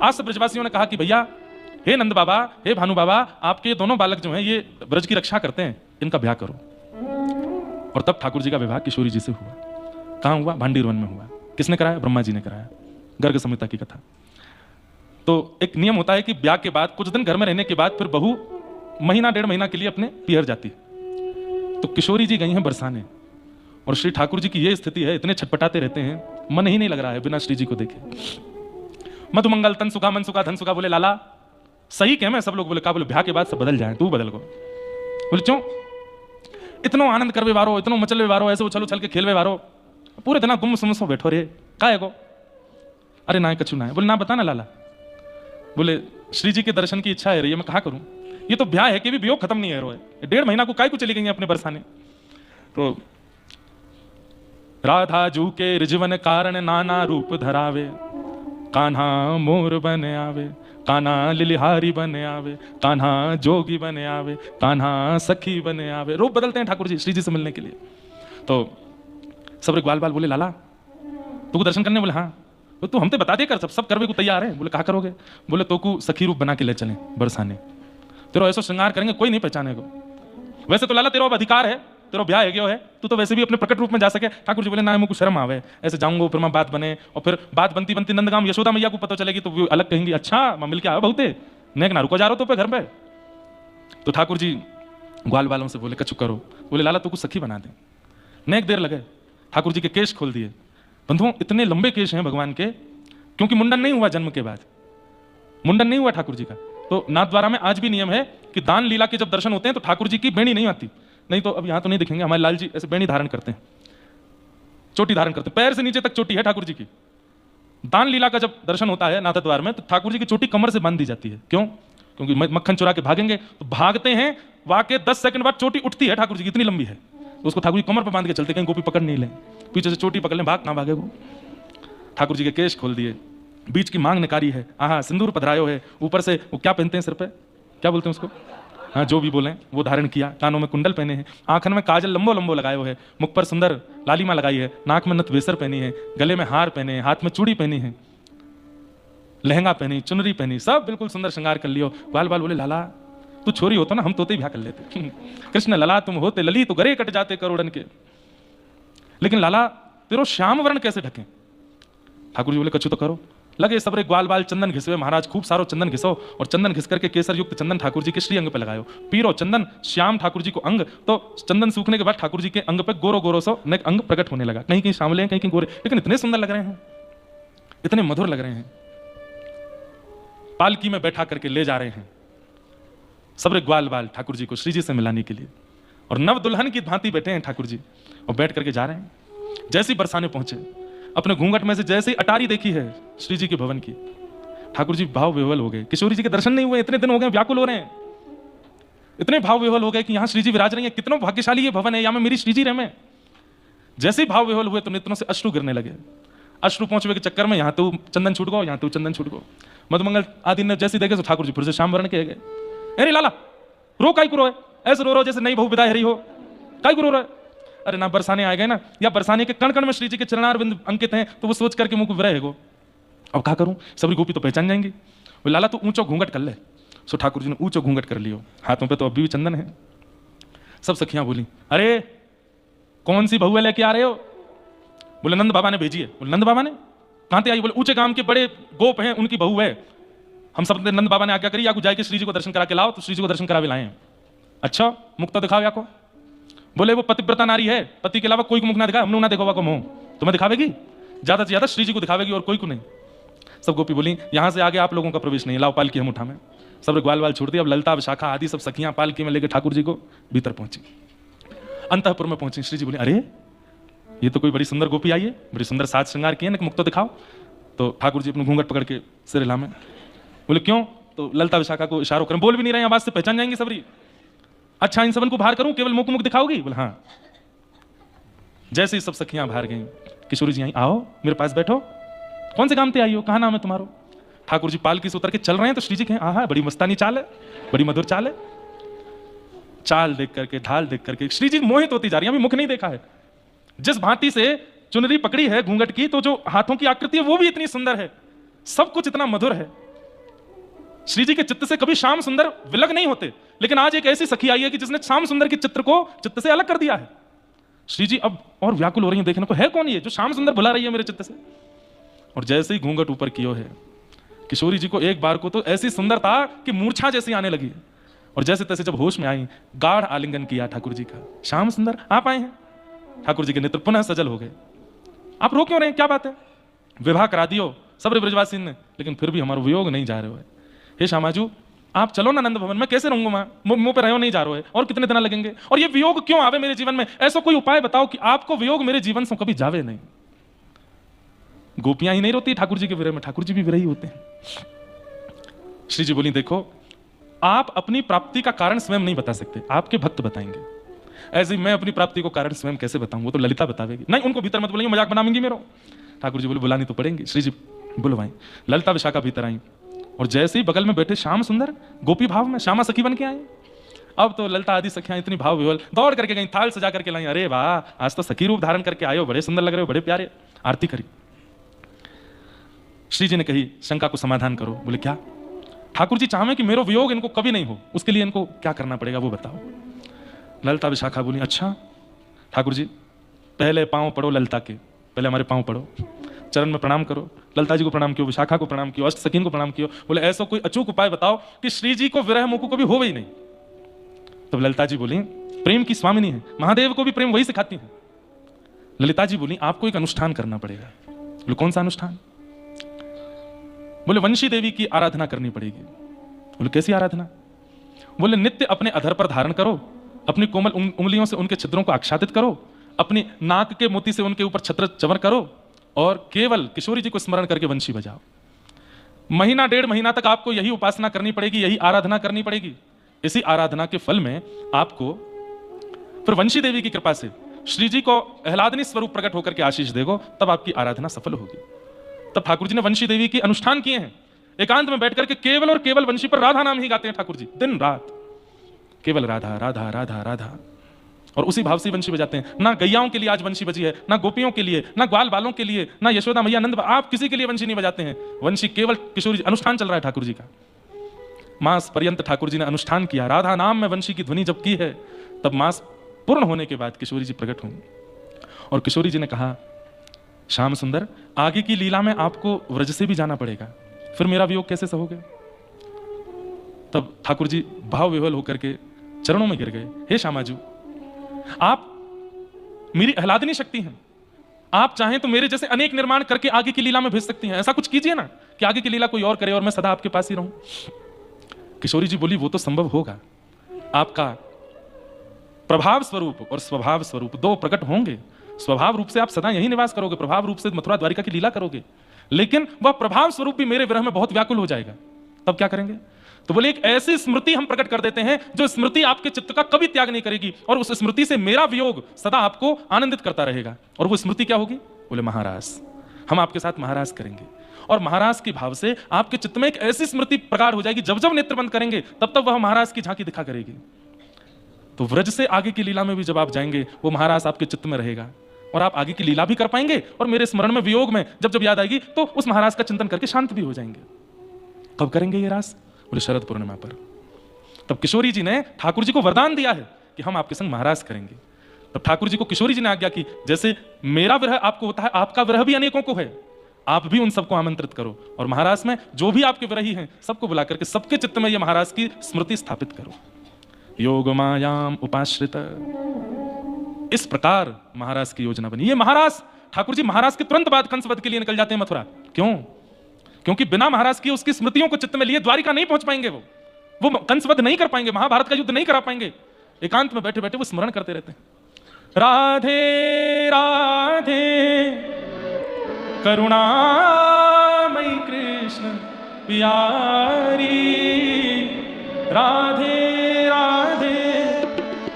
आज से ब्रजवासियों ने कहा कि भैया, हे नंद बाबा, हे भानु बाबा, आपके दोनों बालक जो हैं ये ब्रज की रक्षा करते हैं, इनका ब्याह करो। और तब ठाकुर जी का विवाह किशोरी जी से हुआ। कहाँ हुआ? भांडीर वन में हुआ। किसने कराया? ब्रह्मा जी ने कराया। गर्ग संहिता की कथा। तो एक नियम होता है कि ब्याह के बाद कुछ दिन घर में रहने के बाद फिर बहू महीना 1.5 महीना के लिए अपने पियर जाती है। तो किशोरी जी गई हैं बरसाने, और श्री ठाकुर जी की ये स्थिति है, इतने छटपटाते रहते हैं, मन ही नहीं लग रहा है बिना श्री जी को देखे। मधुमंगल तन सुखा मन सुखा धन सुखा। बोले लाला सही कह मैं? सब लोग बोले का? बोले ब्याह के बाद सब बदल जाए, तू बदल को। बोले क्यों? इतनो आनंद करवे वारो, इतनो मचलवे वारो, ऐसे उछल उछल के खेलवे वारो, पूरे दिन गुम सुम बैठो रे, का है को? अरे ना कछु ना है। बोले ना बता ना लाला। बोले श्री जी के दर्शन की इच्छा है रही है, मैं कहा करूं? ये तो ब्याह है कि भी वियोग खत्म नहीं है रो है, 1.5 महीना को काय को चली गई अपने बरसाने। तो राधा जू के रिजवन कारण नाना रूप धरावे, कान्हा मोर बने आवे, कान्हा लिलिहारी बने आवे, कान्हा जोगी बने आवे, कान्हा सखी बने आवे। रूप बदलते हैं ठाकुर जी श्री जी से मिलने के लिए। तो सब ग्वाल बाल बोले लाला तू दर्शन करने? बोले हाँ। तो तू हम तो बता दे कर, सब करवे को तैयार है। बोले कहा करोगे? बोले तो को सखी रूप बना के ले चले बरसाने, तेरा ऐसा श्रृंगार करेंगे कोई नहीं पहचाने को। वैसे तो लाला तेरा अधिकार है, तेरा ब्याह है, है तू तो वैसे भी अपने प्रकट रूप में जा सके। ठाकुर जी बोले ना मुझको शर्म आवे, ऐसे जाऊंगा फिर मैं बात बने, और फिर बात बनती बनती नंदगाम यशोदा मैया को पता चलेगी तो वो अलग कहेंगी, अच्छा मैं मिल के आया बहुते नेक ना रुको जा रहा हो तो पे घर पे। तो ठाकुर जी ग्वाल बालों से बोले कछु करो। बोले लाला तू कुछ सखी बना दे। नेक देर लगे, ठाकुर जी के केश खोल दिए। बंधुओं इतने लंबे केश हैं भगवान के, क्योंकि मुंडन नहीं हुआ जन्म के बाद, मुंडन नहीं हुआ ठाकुर जी का। तो नाथद्वारा में आज भी नियम है कि दान लीला के जब दर्शन होते हैं तो ठाकुर जी की बेणी नहीं आती। नहीं तो अब यहां तो नहीं दिखेंगे, हमारे लाल जी ऐसे बेणी धारण करते हैं, चोटी धारण करते हैं, पैर से नीचे तक चोटी है ठाकुर जी की। दान लीला का जब दर्शन होता है नाथद्वार में तो ठाकुर जी की चोटी कमर से बांध दी जाती है। क्यों? क्योंकि मक्खन चुरा के भागेंगे, तो भागते हैं वाके 10 सेकंड बाद चोटी उठती है ठाकुर जी की, इतनी लंबी है। तो उसको ठाकुर जी कमर पर बांध के चलते, कहीं गोपी पकड़ नहीं ले, पीछे से चोटी पकड़ ले, भाग कहां भागे वो। ठाकुर जी के केश खोल दिए, बीच की मांग निकारी है, आहा सिंदूर पधरायो है, ऊपर से वो क्या पहनते हैं सिर पे, क्या बोलते हैं उसको, हाँ जो भी बोले वो धारण किया, कानों में कुंडल पहने हैं, आंखन में काजल लंबो लंबो लगाए हुए है, मुख पर सुंदर लालिमा लगाई है, नाक में नथवेसर पहनी है, गले में हार पहने हैं, हाथ में चूड़ी पहनी है, लहंगा पहनी, चुनरी पहनी, सब बिल्कुल सुंदर श्रृंगार कर लियो। बाल बाल बोले लाला तू छोरी होता ना हम तोते ब्याह कर लेते। कृष्ण लला तुम होते लली तो गरे कट जाते करोड़न के, लेकिन लाला तेरो श्याम वर्ण कैसे ढके? ठाकुर जी बोले कछु तो करो। लगे सबरे ग्वाल बाल चंदन घिसवे, महाराज खूब सारो चंदन घिसो, और चंदन घिस करके केसर युक्त चंदन ठाकुर जी के श्री अंग पे लगायो, पीरो चंदन श्याम ठाकुर जी को अंग। तो चंदन सूखने के बाद ठाकुर जी के अंग पे गोरो गोरो सो नेक अंग प्रकट होने लगा, कहीं कहीं सांवले हैं, कहीं कहीं गोरे, लेकिन इतने सुंदर लग रहे हैं, इतने मधुर लग रहे हैं। पालकी में बैठा करके ले जा रहे हैं सबरे ग्वाल बाल ठाकुर जी को श्री जी से मिलाने के लिए, और नव दुल्हन की भांति बैठे हैं ठाकुर जी और बैठ करके जा रहे हैं। जैसे ही बरसाने पहुंचे, अपने घूंघट में से जैसे ही अटारी देखी है श्री जी के भवन की, ठाकुर जी भाव विह्वल हो गए। किशोरी जी के दर्शन नहीं हुए, इतने दिन हो गए, व्याकुल हो रहे हैं, इतने भाव विह्वल हो गए कि यहां श्री जी विराज रही है, कितना भाग्यशाली ये भवन है, यहां में मेरी श्री जी रहे। जैसे ही भाव विह्वल हुए तो नेत्रों से अश्रु गिरने लगे। अश्रु पहुंचने के चक्कर में यहां तो चंदन छूट गो, यहां तो चंदन छूट गो। मधुमंगल आदि ने जैसे देखे तो ठाकुर जी फिर से श्याम वर्ण के गए। अरे लाला रो काय करो, ऐसे रो जैसे नई बहू विदाई हरी हो, काय करो रो? अरे ना बरसाने आ गए ना, या बरसाने के कण कण में श्री जी के चरणारविंद अंकित हैं, तो वो सोच करके मुंह को विरह है गो। अब क्या करूं, सबरी गोपी तो पहचान जाएंगी। वो लाला तो ऊंचो घूंघट कर ले। सो ठाकुर जी ने ऊंचो घूंघट कर लियो, हाथों पे तो अभी भी चंदन है। सब सखियां बोली अरे कौन सी बहू लेके आ रहे हो? बोले नंद बाबा ने भेजी है। बोले नंद बाबा ने कहां से आई? बोले ऊंचे गांव के बड़े गोप हैं, उनकी बहू है, हम सब नंद बाबा ने आज्ञा करी या जाके श्री जी को दर्शन करा के लाओ, तो श्री जी को दर्शन करा के लाए। अच्छा मुख तो दिखाओ या को। बोले वो पतिव्रता नारी है, पति के अलावा कोई को मुख ना दिखा, हमने ना देखा को मुंह, तुम्हें दिखावेगी ज्यादा से ज्यादा श्री जी को दिखावेगी और कोई को नहीं। सब गोपी बोली यहां से आगे आप लोगों का प्रवेश नहीं, लाओ पालकी हम उठा में। सब ग्वाल वाल छोड़ दिया। अब ललता विशाखा आदि सब सखियां पालकी में लेकर ठाकुर जी को भीतर पहुंची, अंतःपुर में पहुंची। श्री जी बोले अरे ये तो कोई बड़ी सुंदर गोपी आई है, बड़ी सुंदर साज श्रृंगार किए ना, मुख तो दिखाओ। तो ठाकुर जी अपने घूंघट पकड़ के सिर हिला में। बोले क्यों? तो ललता विशाखा को इशारों करें, बोल भी नहीं रहे, आवाज से पहचान जाएंगे सबरी। अच्छा इन सबन को बाहर करूं, केवल मुख मुख दिखाओगी? बोले हाँ। जैसे ही सब सखियां बाहर गई, किशोरी जी आई, आओ मेरे पास बैठो, कौन से काम से आई हो, कहाँ नाम है तुम्हारो? ठाकुर जी पालकी से उतर के चल रहे हैं तो श्री जी कहें आहा बड़ी मस्तानी चाल है, बड़ी मधुर चाल है। चाल देख करके, ढाल देख करके श्री जी मोहित होती जा रही है। अभी मुख नहीं देखा है, जिस भांति से चुनरी पकड़ी है घूंघट की, तो जो हाथों की आकृति है वो भी इतनी सुंदर है, सब कुछ इतना मधुर है। श्री जी के चित्त से कभी श्याम सुंदर विलग नहीं होते, लेकिन आज एक ऐसी सखी आई है कि जिसने श्याम सुंदर के चित्र को चित्त से अलग कर दिया है। श्री जी अब और व्याकुल हो रही है, देखने को है कौन ये जो श्याम सुंदर बुला रही है मेरे चित्त से। और जैसे ही घूंघट ऊपर कियो है, किशोरी जी को एक बार को तो ऐसी सुंदरता कि मूर्छा जैसी आने लगी, और जैसे तैसे जब होश में आई, गाढ़ आलिंगन किया ठाकुर जी का। श्याम सुंदर आप आए हैं। ठाकुर जी के नेत्र पुनः सजल हो गए। आप रो क्यों रहे हैं, क्या बात है? विवाह करा दियो सब ब्रजवासी ने, लेकिन फिर भी हमारा वियोग नहीं जा रहे हो। हे श्यामाजू, आप चलो ना नंद भवन में, कैसे रहूंगा वहां, मुंह पे रहो नहीं जा रहे हो, और कितने दिन लगेंगे, और ये वियोग क्यों आवे मेरे जीवन में? ऐसा कोई उपाय बताओ कि आपको वियोग मेरे जीवन से कभी जावे नहीं। गोपियां ही नहीं रोती ठाकुर जी के विरह में, ठाकुर जी भी विरही होते हैं। श्री जी बोली, देखो आप अपनी प्राप्ति का कारण स्वयं नहीं बता सकते, आपके भक्त बताएंगे। ऐसे ही मैं अपनी प्राप्ति को कारण स्वयं कैसे बताऊं, वो तो ललिता बतावेगी। नहीं, उनको भीतर मत बुलाइए, मजाक बनाएंगी मेरा। ठाकुर जी बोले, बुलानी तो पड़ेंगी। श्री जी बुलवाई, ललिता विशाखा भीतर आई, और जैसे ही बगल में बैठे श्याम सुंदर गोपी भाव में श्यामा सखी बन के आए। अब तो ललिता आदि सखियां इतनी भाव विवल दौड़ करके गई, थाल सजा करके लाई। अरे वाह, आज तो सखी रूप धारण करके आए हो, बड़े सुंदर लग रहे हो, बड़े प्यारे। आरती करी। श्री जी ने कही, शंका को समाधान करो। बोले क्या? ठाकुर जी चाहे कि मेरा वियोग इनको कभी नहीं हो, उसके लिए इनको क्या करना पड़ेगा वो बताओ। ललिता विशाखा बोली, अच्छा ठाकुर जी, पहले पांव पड़ो ललिता के, पहले हमारे पांव पड़ो, चरण में प्रणाम करो। ललिता जी को प्रणाम कियो, विशाखा को प्रणाम कियो, अष्ट सखीन को प्रणाम कियो। बोले ऐसा कोई अचूक उपाय बताओ कि श्री जी को विरह मुख को भी हो ही नहीं। तो ललिता जी बोली, प्रेम की स्वामिनी है, महादेव को भी प्रेम वही सिखाती है। ललिता जी बोली, आपको एक अनुष्ठान करना पड़ेगा। बोले कौन सा अनुष्ठान? बोले वंशी देवी की आराधना करनी पड़ेगी। बोले कैसी आराधना? बोले नित्य अपने अधर पर धारण करो, अपनी कोमल उंगलियों से उनके छिद्रों को आच्छादित करो, अपनी नाक के मोती से उनके ऊपर छत्र चवर करो, और केवल किशोरी जी को स्मरण करके वंशी बजाओ। महीना 1.5 महीना तक आपको यही उपासना करनी पड़ेगी, यही आराधना करनी पड़ेगी। इसी आराधना के फल में आपको फिर वंशी देवी की कृपा से श्री जी को आह्लादनी स्वरूप प्रकट होकर के आशीष देगो, तब आपकी आराधना सफल होगी। तब ठाकुर जी ने वंशी देवी के अनुष्ठान किए हैं। एकांत में बैठ करके केवल और केवल वंशी पर राधा नाम ही गाते हैं ठाकुर जी, दिन रात केवल राधा राधा राधा राधा, और उसी भाव से वंशी बजाते हैं। ना गैयाओं के लिए आज वंशी बजी है, ना गोपियों के लिए, ना ग्वाल बालों के लिए, ना यशोदा मैया नंद, आप किसी के लिए वंशी नहीं बजाते हैं। वंशी केवल किशोरी जी, अनुष्ठान चल रहा है ठाकुर जी का। मास पर्यंत ठाकुर जी ने अनुष्ठान किया, राधा नाम में वंशी की ध्वनि जब की है, तब मास पूर्ण होने के बाद किशोरी जी प्रकट होंगी। और किशोरी जी ने कहा, श्याम सुंदर, आगे की लीला में आपको व्रज से भी जाना पड़ेगा, फिर मेरा वियोग कैसे सहोगे? तब ठाकुर जी भाव विह्वल होकर के चरणों में गिर गए। हे श्यामाजू, आप मेरी आह्लादनी शक्ति हैं, आप चाहें तो मेरे जैसे अनेक निर्माण करके आगे की लीला में भेज सकती हैं। ऐसा कुछ कीजिए ना कि आगे की लीला कोई और करे और मैं सदा आपके पास ही रहूं। किशोरी जी बोली, वो तो संभव होगा, आपका प्रभाव स्वरूप और स्वभाव स्वरूप दो प्रकट होंगे। स्वभाव रूप से आप सदा यही निवास करोगे, प्रभाव रूप से मथुरा द्वारिका की लीला करोगे, लेकिन वह प्रभाव स्वरूप भी मेरे विरह में बहुत व्याकुल हो जाएगा। तब क्या करेंगे? तो बोले, एक ऐसी स्मृति हम प्रकट कर देते हैं जो स्मृति आपके चित्त का कभी त्याग नहीं करेगी, और उस स्मृति से मेरा वियोग सदा आपको आनंदित करता रहेगा। और वो स्मृति क्या होगी? बोले महाराज, हम आपके साथ महाराज करेंगे, और महाराज के भाव से आपके चित्त में एक ऐसी स्मृति प्रकार हो जाएगी, जब जब नेत्र बंद करेंगे तब तब वह महाराज की झांकी दिखा करेगी। तो व्रज से आगे की लीला में भी जब आप जाएंगे, वो महाराज आपके चित्त में रहेगा, और आप आगे की लीला भी कर पाएंगे, और मेरे स्मरण में वियोग में जब जब याद आएगी तो उस महाराज का चिंतन करके शांत भी हो जाएंगे। कब करेंगे ये रास? बोले शरद पूर्णिमा पर। तब किशोरी जी ने ठाकुर जी को वरदान दिया है कि हम आपके संग महाराज करेंगे। तब ठाकुर जी को किशोरी जी ने आज्ञा की, जैसे मेरा विरह आपको होता है, आपका विरह भी अनेकों को है, आप भी उन सबको आमंत्रित करो, और महाराज में जो भी आपके विरही हैं सबको बुला करके सबके चित्त में ये महाराज की स्मृति स्थापित करो। योग मायाम उपाश्रित, इस प्रकार महाराज की योजना बनी। ये महाराज, ठाकुर जी महाराज के तुरंत बाद कंसवध के लिए निकल जाते हैं मथुरा। क्यों? क्योंकि बिना महाराज की उसकी स्मृतियों को चित्त में लिए द्वारिका नहीं पहुंच पाएंगे, वो कंसवध नहीं कर पाएंगे, महाभारत का युद्ध नहीं करा पाएंगे। एकांत में बैठे बैठे वो स्मरण करते रहते हैं, राधे राधे करुणामयी कृष्ण प्यारी, राधे राधे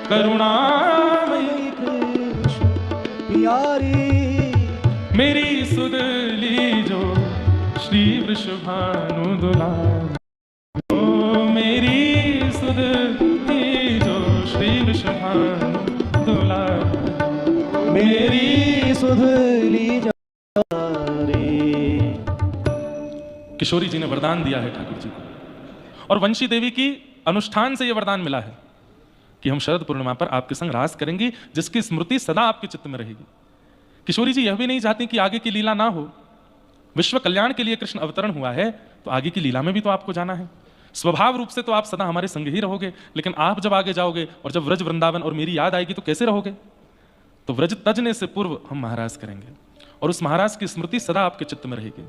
करुणामयी कृष्ण प्यारी, मेरी सुध लीजो श्री वृषभानु दुलारी, ओ मेरी सुध लीजो श्री वृषभानु दुलारी, मेरी सुध लीजो। किशोरी जी ने वरदान दिया है ठाकुर जी को, और वंशी देवी की अनुष्ठान से यह वरदान मिला है कि हम शरद पूर्णिमा पर आपके संग रास करेंगी, जिसकी स्मृति सदा आपके चित्त में रहेगी। किशोरी जी यह भी नहीं चाहती कि आगे की लीला ना हो। विश्व कल्याण के लिए कृष्ण अवतरण हुआ है, तो आगे की लीला में भी तो आपको जाना है। स्वभाव रूप से तो आप सदा हमारे संग ही रहोगे, लेकिन आप जब आगे जाओगे और जब व्रज वृंदावन और मेरी याद आएगी तो कैसे रहोगे? तो व्रज तजने से पूर्व हम महाराज करेंगे, और उस महाराज की स्मृति सदा आपके चित्त में रहेगी,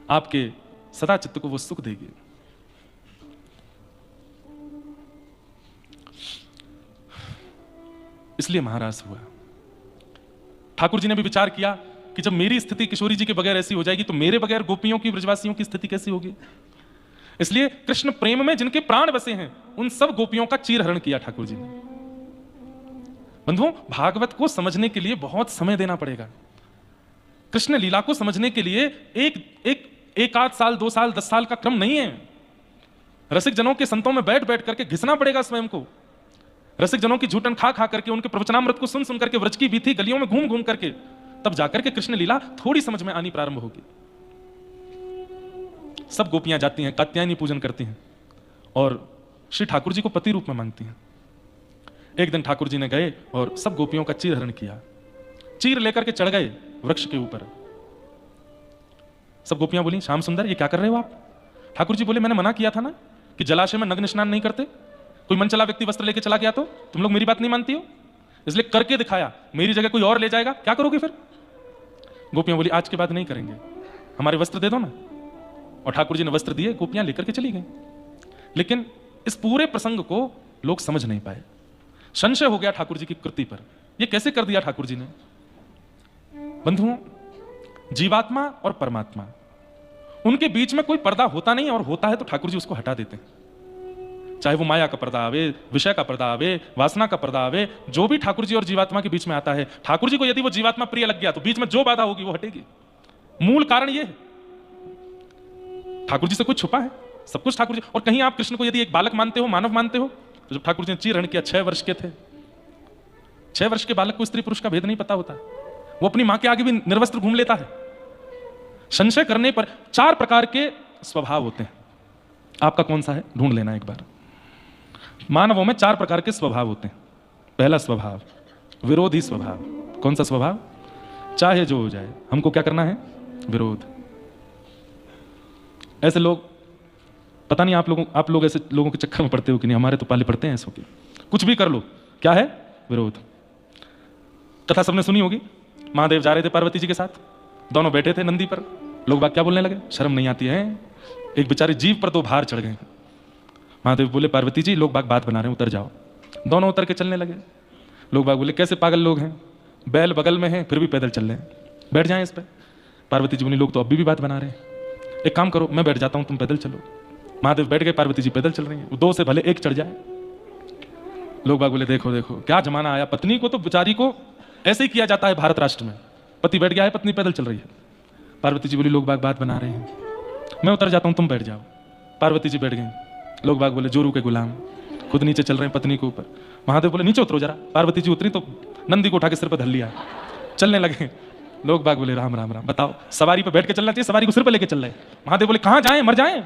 आपके सदा चित्त को वो सुख देगी। इसलिए महाराज हुआ। ठाकुर जी ने भी विचार किया कि जब मेरी स्थिति किशोरी जी के बगैर ऐसी हो जाएगी, तो मेरे बगैर गोपियों की, ब्रजवासियों की स्थिति कैसी होगी? इसलिए कृष्ण प्रेम में जिनके प्राण बसे हैं, उन सब गोपियों का चीरहरण किया ठाकुर जी ने। बंधुओं, भागवत को समझने के लिए बहुत समय देना पड़ेगा। कृष्ण लीला को समझने के लिए एक आध साल, 2 साल, 10 साल का क्रम नहीं है। रसिक जनों के संतों में बैठ बैठ करके घिसना पड़ेगा स्वयं को। रसिक जनों की झूठन खा खा करके, उनके प्रवचनामृत को सुन सुन करके, व्रज की बीथी गलियों में घूम घूम करके, तब जाकर के कृष्ण लीला थोड़ी समझ में आनी प्रारंभ होगी। सब गोपियां जाती हैं, कात्यायनी पूजन करती हैं और श्री ठाकुर जी को पति रूप में मांगती हैं। एक दिन ठाकुर जी ने गए और सब गोपियों का चीर हरण किया। चीर लेकर के चढ़ गए वृक्ष के ऊपर। सब गोपियां बोली, श्याम सुंदर ये क्या कर रहे हो आप? ठाकुर जी बोले, मैंने मना किया था ना कि जलाशय में नग्न स्नान नहीं करते। कोई मन चला व्यक्ति वस्त्र लेके चला गया तो तुम लोग मेरी बात नहीं मानती हो, इसलिए करके दिखाया। मेरी जगह कोई और ले जाएगा, क्या करोगे फिर? गोपियां बोली, आज के बाद नहीं करेंगे, हमारे वस्त्र दे दो ना। और ठाकुर जी ने वस्त्र दिए, गोपियां लेकर के चली गई। लेकिन इस पूरे प्रसंग को लोग समझ नहीं पाए। संशय हो गया ठाकुर जी की कृति पर, यह कैसे कर दिया ठाकुर जी ने? बंधुओं, जीवात्मा और परमात्मा, उनके बीच में कोई पर्दा होता नहीं, और होता है तो ठाकुर जी उसको हटा देते हैं। चाहे वो माया का पर्दा आवे, विषय का पर्दा आवे, वासना का पर्दा आवे, जो भी ठाकुर जी और जीवात्मा के बीच में आता है, ठाकुर जी को यदि वो जीवात्मा प्रिय लग गया तो बीच में जो बाधा होगी वो हटेगी। मूल कारण ये है, ठाकुर जी से कुछ छुपा है? सब कुछ ठाकुर जी। और कहीं आप कृष्ण को यदि एक बालक मानते हो, मानव मानते हो, तो जब ठाकुर जी ने चीरहरण किया, 6 वर्ष के थे। 6 वर्ष के बालक को स्त्री पुरुष का भेद नहीं पता होता, वो अपनी मां के आगे भी निर्वस्त्र घूम लेता है। संशय करने पर 4 प्रकार के स्वभाव होते हैं। आपका कौन सा है ढूंढ लेना एक बार। मानवों में 4 प्रकार के स्वभाव होते हैं। पहला स्वभाव विरोधी स्वभाव। कौन सा स्वभाव? चाहे जो हो जाए हमको क्या करना है? विरोध। ऐसे लोग, पता नहीं आप लोग ऐसे लोगों के चक्कर में पड़ते हो कि नहीं, हमारे तो पाले पड़ते हैं ऐसों के। कुछ भी कर लो, क्या है? विरोध। कथा सबने सुनी होगी, महादेव जा रहे थे पार्वती जी के साथ, दोनों बैठे थे नंदी पर। लोग बात क्या बोलने लगे, शर्म नहीं आती है? एक बेचारे जीव पर 2 भार चढ़ गए। महादेव बोले, पार्वती जी लोग बात बना रहे हैं, उतर जाओ। दोनों उतर के चलने लगे। लोग बोले, कैसे पागल लोग हैं, बैल बगल में हैं फिर भी पैदल चल रहे हैं, बैठ जाएं इस पर। पार्वती जी बोली, लोग तो अभी भी बात बना रहे हैं, एक काम करो मैं बैठ जाता हूं, तुम पैदल चलो। महादेव बैठ गए, पार्वती जी पैदल चल रही हैं। 2 से भले 1 चढ़ जाए। लोग बोले, देखो देखो क्या जमाना आया, पत्नी को तो बेचारी को ऐसे ही किया जाता है भारत राष्ट्र में। पति बैठ गया है, पत्नी पैदल चल रही है। पार्वती जी बोली, लोग बात बना रहे हैं, मैं उतर जाता हूं, तुम बैठ जाओ। पार्वती जी बैठ गई। लोग बोले, जोरू के गुलाम, खुद नीचे चल रहे हैं पत्नी के ऊपर। महादेव बोले, नीचे उतरो जरा। पार्वती जी उतरी तो नंदी को उठा के सिर पर धर लिया, चलने लगे। लोग बोले, राम राम राम, बताओ सवारी पर बैठ के चलना चाहिए, सवारी को सिर पर लेके चल रहे। महादेव बोले, कहां जाएं, मर जाएं?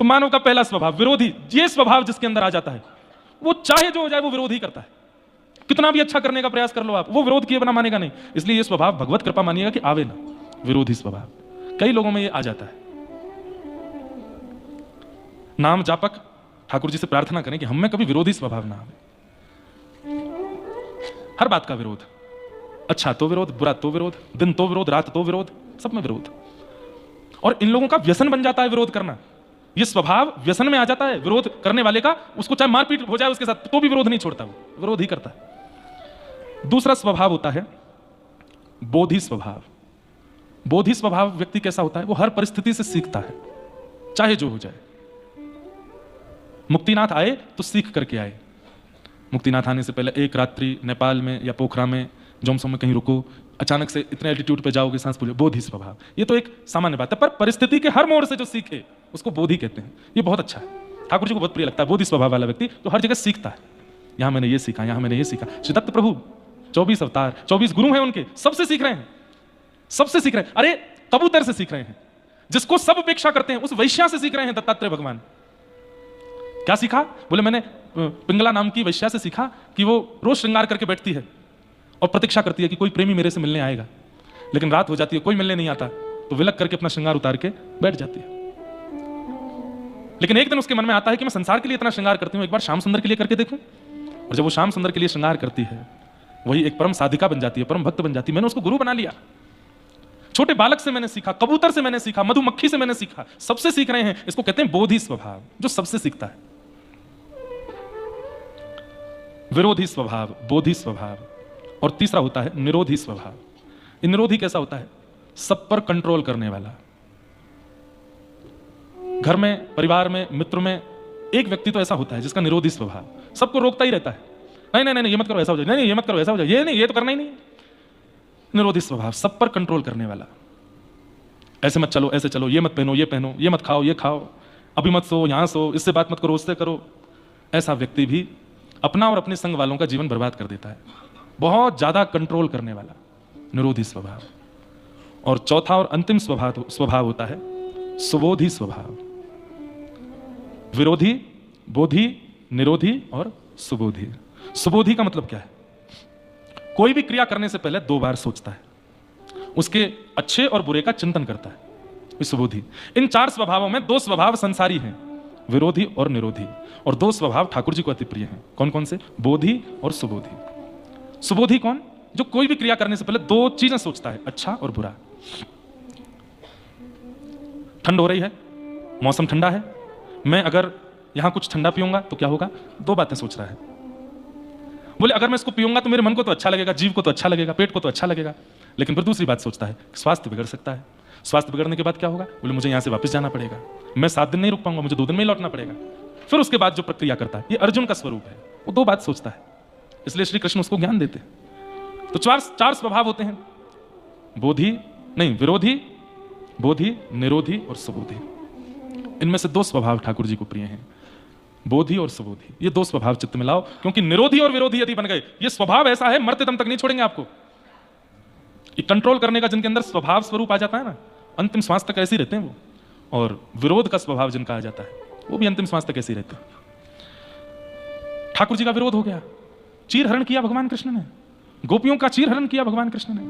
तो मानव का पहला स्वभाव विरोधी। ये स्वभाव जिसके अंदर आ जाता है, वो चाहे जो हो जाए वो विरोध ही करता है। कितना भी अच्छा करने का प्रयास कर लो आप, वो विरोध किए बिना मानेगा नहीं। इसलिए ये स्वभाव भगवत कृपा मानिएगा कि आवे ना, विरोधी स्वभाव। कई लोगों में ये आ जाता है। नाम जापक ठाकुर जी से प्रार्थना करें कि हम में कभी विरोधी स्वभाव ना आवे। हर बात का विरोध, अच्छा तो विरोध, बुरा तो विरोध, दिन तो विरोध, रात तो विरोध, सब में विरोध। और इन लोगों का व्यसन बन जाता है विरोध करना। ये स्वभाव व्यसन में आ जाता है विरोध करने वाले का, उसको चाहे मारपीट हो जाए उसके साथ तो भी विरोध नहीं छोड़ता, वो विरोध ही करता है। दूसरा स्वभाव होता है बोधि स्वभाव। बोधि स्वभाव व्यक्ति कैसा होता है? वो हर परिस्थिति से सीखता है, चाहे जो हो जाए। मुक्तिनाथ आए तो सीख करके आए। मुक्तिनाथ आने से पहले एक रात्रि नेपाल में या पोखरा में, जोमसो में कहीं रुको, अचानक से इतने एल्टीट्यूड पे जाओगे, सांस फूले, बोधि स्वभाव। ये तो एक सामान्य बात है, पर परिस्थिति के हर मोड़ से जो सीखे उसको बोधि कहते हैं। ये बहुत अच्छा है, ठाकुर जी को बहुत प्रिय लगता है बोधि स्वभाव वाला व्यक्ति, तो हर जगह सीखता है। यहां मैंने ये सीखा, यहां मैंने ये सीखा। श्री दत्त प्रभु 24 अवतार, 24 गुरु हैं उनके, सबसे सीख रहे हैं, सबसे सीख रहे हैं। अरे कबूतर से सीख रहे हैं, जिसको सब उपेक्षा करते हैं, उस वैश्या से सीख रहे हैं दत्तात्रेय भगवान। क्या सीखा? बोले मैंने पिंगला नाम की वैश्या से सीखा कि वो रोज श्रृंगार करके बैठती है और प्रतीक्षा करती है कि कोई प्रेमी मेरे से मिलने आएगा, लेकिन रात हो जाती है, कोई मिलने नहीं आता, तो विलक करके अपना श्रृंगार उतार के बैठ जाती है। लेकिन एक दिन उसके मन में आता है कि मैं संसार के लिए इतना श्रृंगार करती हूँ, एक बार श्याम सुंदर के लिए करके देखूं। और जब वो श्याम सुंदर के लिए श्रृंगार करती है, वही एक परम साधिका बन जाती है, परम भक्त बन जाती है। मैंने उसको गुरु बना लिया। छोटे बालक से मैंने सीखा, कबूतर से मैंने सीखा, मधुमक्खी से मैंने सीखा, सबसे सीख रहे हैं। इसको कहते हैं बोधि स्वभाव, जो सबसे सीखता है। विरोधी स्वभाव, बोधि स्वभाव, और तीसरा होता है निरोधी स्वभाव। ये निरोधी कैसा होता है? सब पर कंट्रोल करने वाला। घर में, परिवार में, मित्र में एक व्यक्ति तो ऐसा होता है जिसका निरोधी स्वभाव, सबको रोकता ही रहता है। नहीं नहीं नहीं, ये मत करो, ऐसा हो जाए, नहीं नहीं, ये मत करो, ऐसा हो जाए, ये नहीं, ये तो करना ही नहीं। निरोधी स्वभाव, सब पर कंट्रोल करने वाला। ऐसे मत चलो, ऐसे चलो, ये मत पहनो, ये पहनो, ये मत खाओ, ये खाओ, अभी मत सो, यहां सो, इससे बात मत करो, उससे करो। ऐसा व्यक्ति भी अपना और अपने संग वालों का जीवन बर्बाद कर देता है। बहुत ज्यादा कंट्रोल करने वाला, निरोधी स्वभाव। और चौथा और अंतिम स्वभाव होता है सुबोधि स्वभाव। विरोधी, बोधि, निरोधी और सुबोधि। सुबोधि का मतलब क्या है? कोई भी क्रिया करने से पहले 2 बार सोचता है, उसके अच्छे और बुरे का चिंतन करता है। सुबोधि। इन 4 स्वभावों में 2 स्वभाव संसारी हैं, विरोधी और निरोधी, और 2 स्वभाव ठाकुर जी को अति प्रिय हैं। कौन कौन से? बोधि और सुबोधि। सुबोधि कौन? जो कोई भी क्रिया करने से पहले 2 चीजें सोचता है, अच्छा और बुरा। ठंड हो रही है, मौसम ठंडा है, मैं अगर यहां कुछ ठंडा पीऊंगा तो क्या होगा? 2 बातें सोच रहा है। बोले अगर मैं इसको पीऊंगा तो मेरे मन को तो अच्छा लगेगा, जीव को तो अच्छा लगेगा, पेट को तो अच्छा लगेगा, लेकिन फिर दूसरी बात सोचता है, स्वास्थ्य बिगड़ सकता है। स्वास्थ्य बिगड़ने के बाद क्या होगा? बोले मुझे यहां से वापस जाना पड़ेगा, मैं 7 दिन नहीं रुक पाऊंगा, मुझे 2 दिन में ही लौटना पड़ेगा। फिर उसके बाद जो प्रक्रिया करता है, ये अर्जुन का स्वरूप है, वो 2 बात सोचता है। इसलिए श्री कृष्ण उसको ज्ञान देते हैं। तो 4 स्वभाव होते हैं, बोधि नहीं, विरोधी, बोधि, निरोधी और सुबोधि। इनमें से 2 स्वभाव ठाकुर जी को प्रिय हैं, बोधि और सुबोधि। ये 2 स्वभाव चित्त में लाओ, क्योंकि निरोधी और विरोधी यदि बन गए, ये स्वभाव ऐसा है, मरते दम तक नहीं छोड़ेंगे आपको। ये कंट्रोल करने का जिनके अंदर स्वभाव स्वरूप आ जाता है ना, अंतिम श्वास तक ऐसे ही रहते हैं वो। और विरोध का स्वभाव जिनका आ जाता है, वो भी अंतिम श्वास तक ऐसे ही रहते हैं। ठाकुर जी का विरोध हो गया, चीरहरण किया भगवान कृष्ण ने, गोपियों का चीरहरण किया भगवान कृष्ण ने।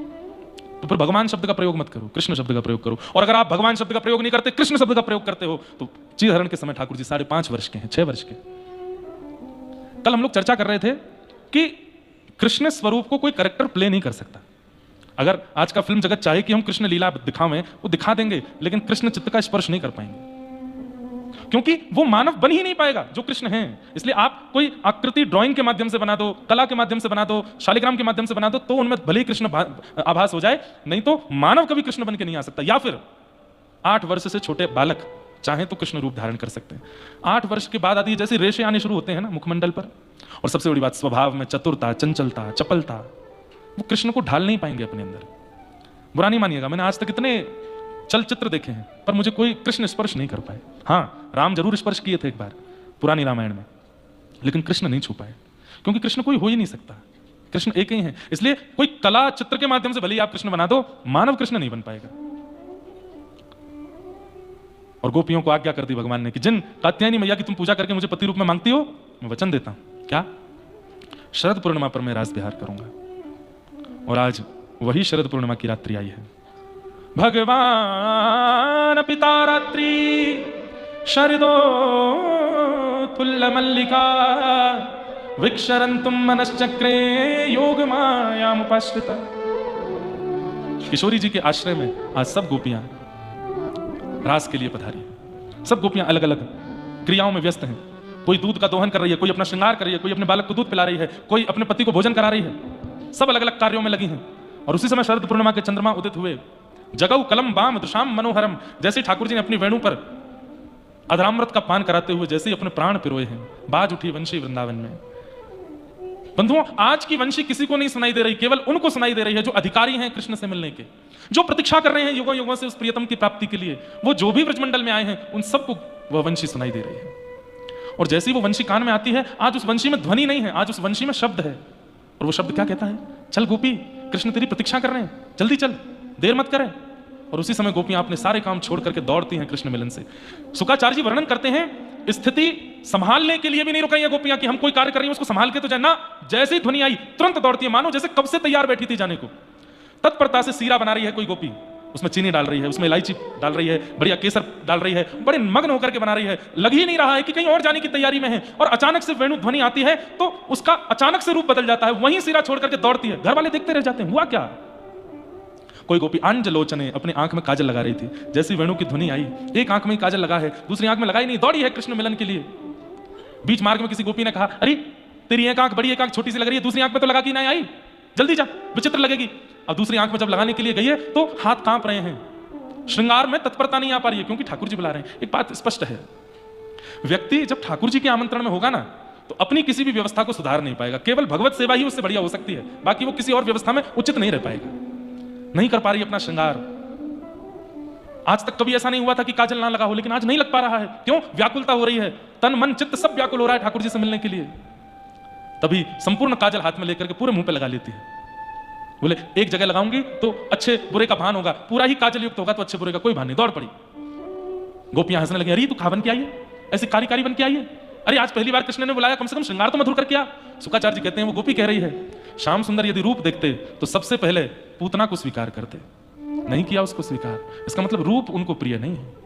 तो फिर भगवान शब्द का प्रयोग मत करो, कृष्ण शब्द का प्रयोग करो। और अगर आप भगवान शब्द का प्रयोग नहीं करते, कृष्ण शब्द का प्रयोग करते हो, तो चीरहरण के समय ठाकुर जी 5.5 वर्ष के हैं, 6 वर्ष के। कल हम लोग चर्चा कर रहे थे कि कृष्ण स्वरूप को कोई कैरेक्टर प्ले नहीं कर सकता। अगर आज का फिल्म जगत चाहे कि हम कृष्ण लीला दिखावें, वो दिखा देंगे, लेकिन कृष्ण चित्त का स्पर्श नहीं कर पाएंगे, क्योंकि वो मानव बन ही नहीं पाएगा जो कृष्ण है। इसलिए आप कोई आकृति ड्राइंग के माध्यम से बना दो, कला के माध्यम से बना दो, शालिग्राम के माध्यम से बना दो, तो उनमें भले ही कृष्ण आभास हो जाए, नहीं तो मानव कभी कृष्ण बन के नहीं आ सकता। या फिर 8 वर्ष से छोटे बालक चाहे तो कृष्ण रूप धारण कर सकते हैं। 8 वर्ष के बाद आदि जैसे रेशे आने शुरू होते हैं ना मुखमंडल पर, और सबसे बड़ी बात स्वभाव में चतुरता, चंचलता, चपलता, वो कृष्ण को ढाल नहीं पाएंगे अपने अंदर। बुरा नहीं मानिएगा, मैंने आज तक इतने चलचित्र देखे हैं, पर मुझे कोई कृष्ण स्पर्श नहीं कर पाए। हाँ, राम जरूर स्पर्श किए थे एक बार पुरानी रामायण में, लेकिन कृष्ण नहीं छू पाए, क्योंकि कृष्ण कोई हो ही नहीं सकता, कृष्ण एक ही है। इसलिए कोई कला चित्र के माध्यम से भले ही आप कृष्ण बना दो, मानव कृष्ण नहीं बन पाएगा। और गोपियों को आज्ञा कर दी भगवान ने कि जिन कात्यायनी मैया की तुम पूजा करके मुझे पति रूप में मांगती हो, मैं वचन देता हूं, क्या? शरद पूर्णिमा पर मैं रास विहार करूंगा। और आज वही शरद पूर्णिमा की रात्रि आई है। भगवान पिता रात्रि शरदो तुल्य मल्लिका विक्षरंतुम मनश्चक्रे योग मायामुपाश्रिता। किशोरी जी के आश्रय में आज सब गोपियां रास के लिए पधारी। सब गोपियां अलग अलग क्रियाओं में व्यस्त हैं। कोई दूध का दोहन कर रही है, कोई अपना श्रृंगार कर रही है, कोई अपने बालक को दूध पिला रही है, कोई अपने पति को भोजन करा रही है। सब अलग अलग कार्यों में लगी हैं। और उसी समय शरद पूर्णिमा के चंद्रमा उदित हुए। जगऊ कलम बाम दृशाम मनोहरम, जैसे ठाकुर जी ने अपनी वेणु पर अधरामृत का पान कराते हुए जैसे ही अपने प्राण पिरोए हैं, बाज उठी वंशी वृंदावन में। बंधुओं, आज की वंशी किसी को नहीं सुनाई दे रही, केवल उनको सुनाई दे रही है जो अधिकारी हैं कृष्ण से मिलने के, जो प्रतीक्षा कर रहे हैं युगों युगों से उस प्रियतम की प्राप्ति के लिए। वो जो भी ब्रजमंडल में आए हैं, उन सबको वह वंशी सुनाई दे रही है। और जैसे ही वो वंशी कान में आती है, आज उस वंशी में ध्वनि नहीं है, आज उस वंशी में शब्द है। और वो शब्द क्या कहता है? चल गोपी, कृष्ण तेरी प्रतीक्षा कर रहे हैं, जल्दी चल, देर मत करे। और उसी समय गोपियां अपने सारे काम छोड़ करके दौड़ती हैं कृष्ण मिलन से। शुक्राचार्य जी वर्णन करते हैं, स्थिति संभालने के लिए भी नहीं रुकाई है गोपियां कि हम कोई कार्य कर रही हैं उसको संभाल के तो जाए ना, जैसे ही ध्वनि आई तुरंत दौड़ती है, मानो जैसे कब से तैयार बैठी थी जाने को। तत्परता से सीरा बना रही है कोई गोपी, उसमें चीनी डाल रही है, उसमें इलायची डाल रही है, बढ़िया केसर डाल रही है, बड़े मग्न होकर के बना रही है, लग ही नहीं रहा है कि कहीं और जाने की तैयारी में है। और अचानक से वेणु ध्वनि आती है तो उसका अचानक से रूप बदल जाता है, वहीं सीरा छोड़ करके दौड़ती है। घर वाले देखते रह जाते हैं, हुआ क्या? कोई गोपी अंजलोचने अपनी आंख में काजल लगा रही थी, जैसी वेणु की ध्वनि आई एक आंख में ही काजल लगा है, दूसरी आंख में लगाई नहीं, दौड़ी है कृष्ण मिलन के लिए। बीच मार्ग में किसी गोपी ने कहा, अरे तेरी एक आंख बड़ी एक आंख छोटी सी लग रही है, दूसरी आंख में तो लगा की नहीं आई, जल्दी जा, विचित्र लगेगी। अब दूसरी आंख में जब लगाने के लिए गई है तो हाथ कांप रहे हैं, श्रृंगार में तत्परता नहीं आ पा रही है क्योंकि ठाकुर जी बुला रहे हैं। एक बात स्पष्ट है, व्यक्ति जब ठाकुर जी के आमंत्रण में होगा ना तो अपनी किसी भी व्यवस्था को सुधार नहीं पाएगा, केवल भगवत सेवा ही उससे बढ़िया हो सकती है, बाकी वो किसी और व्यवस्था में उचित नहीं रह पाएगा, नहीं कर पा रही अपना श्रृंगार। आज तक कभी ऐसा नहीं हुआ था कि काजल ना लगा हो, लेकिन आज नहीं लग पा रहा है, क्यों? व्याकुलता हो रही है, तन मन चित्त सब व्याकुल हो रहा है ठाकुर जी से मिलने के लिए। तभी संपूर्ण काजल हाथ में लेकर के पूरे मुंह पे लगा लेती है, बोले एक जगह लगाऊंगी तो अच्छे बुरे का भान होगा, पूरा ही काजल युक्त होगा तो अच्छे बुरे का कोई भान नहीं। दौड़ पड़ी, गोपियां हंसने लगी, अरे तू खा बन के आई है, ऐसी कारी कारी बन के आई है, अरे आज पहली बार कृष्ण ने बुलाया, कम से कम श्रृंगार तो मधुर करके आ। शुक्राचार्य जी कहते हैं वो गोपी कह रही है, श्याम सुंदर यदि रूप देखते तो सबसे पहले पूतना को स्वीकार करते, नहीं किया उसको स्वीकार, इसका मतलब रूप उनको प्रिय नहीं है।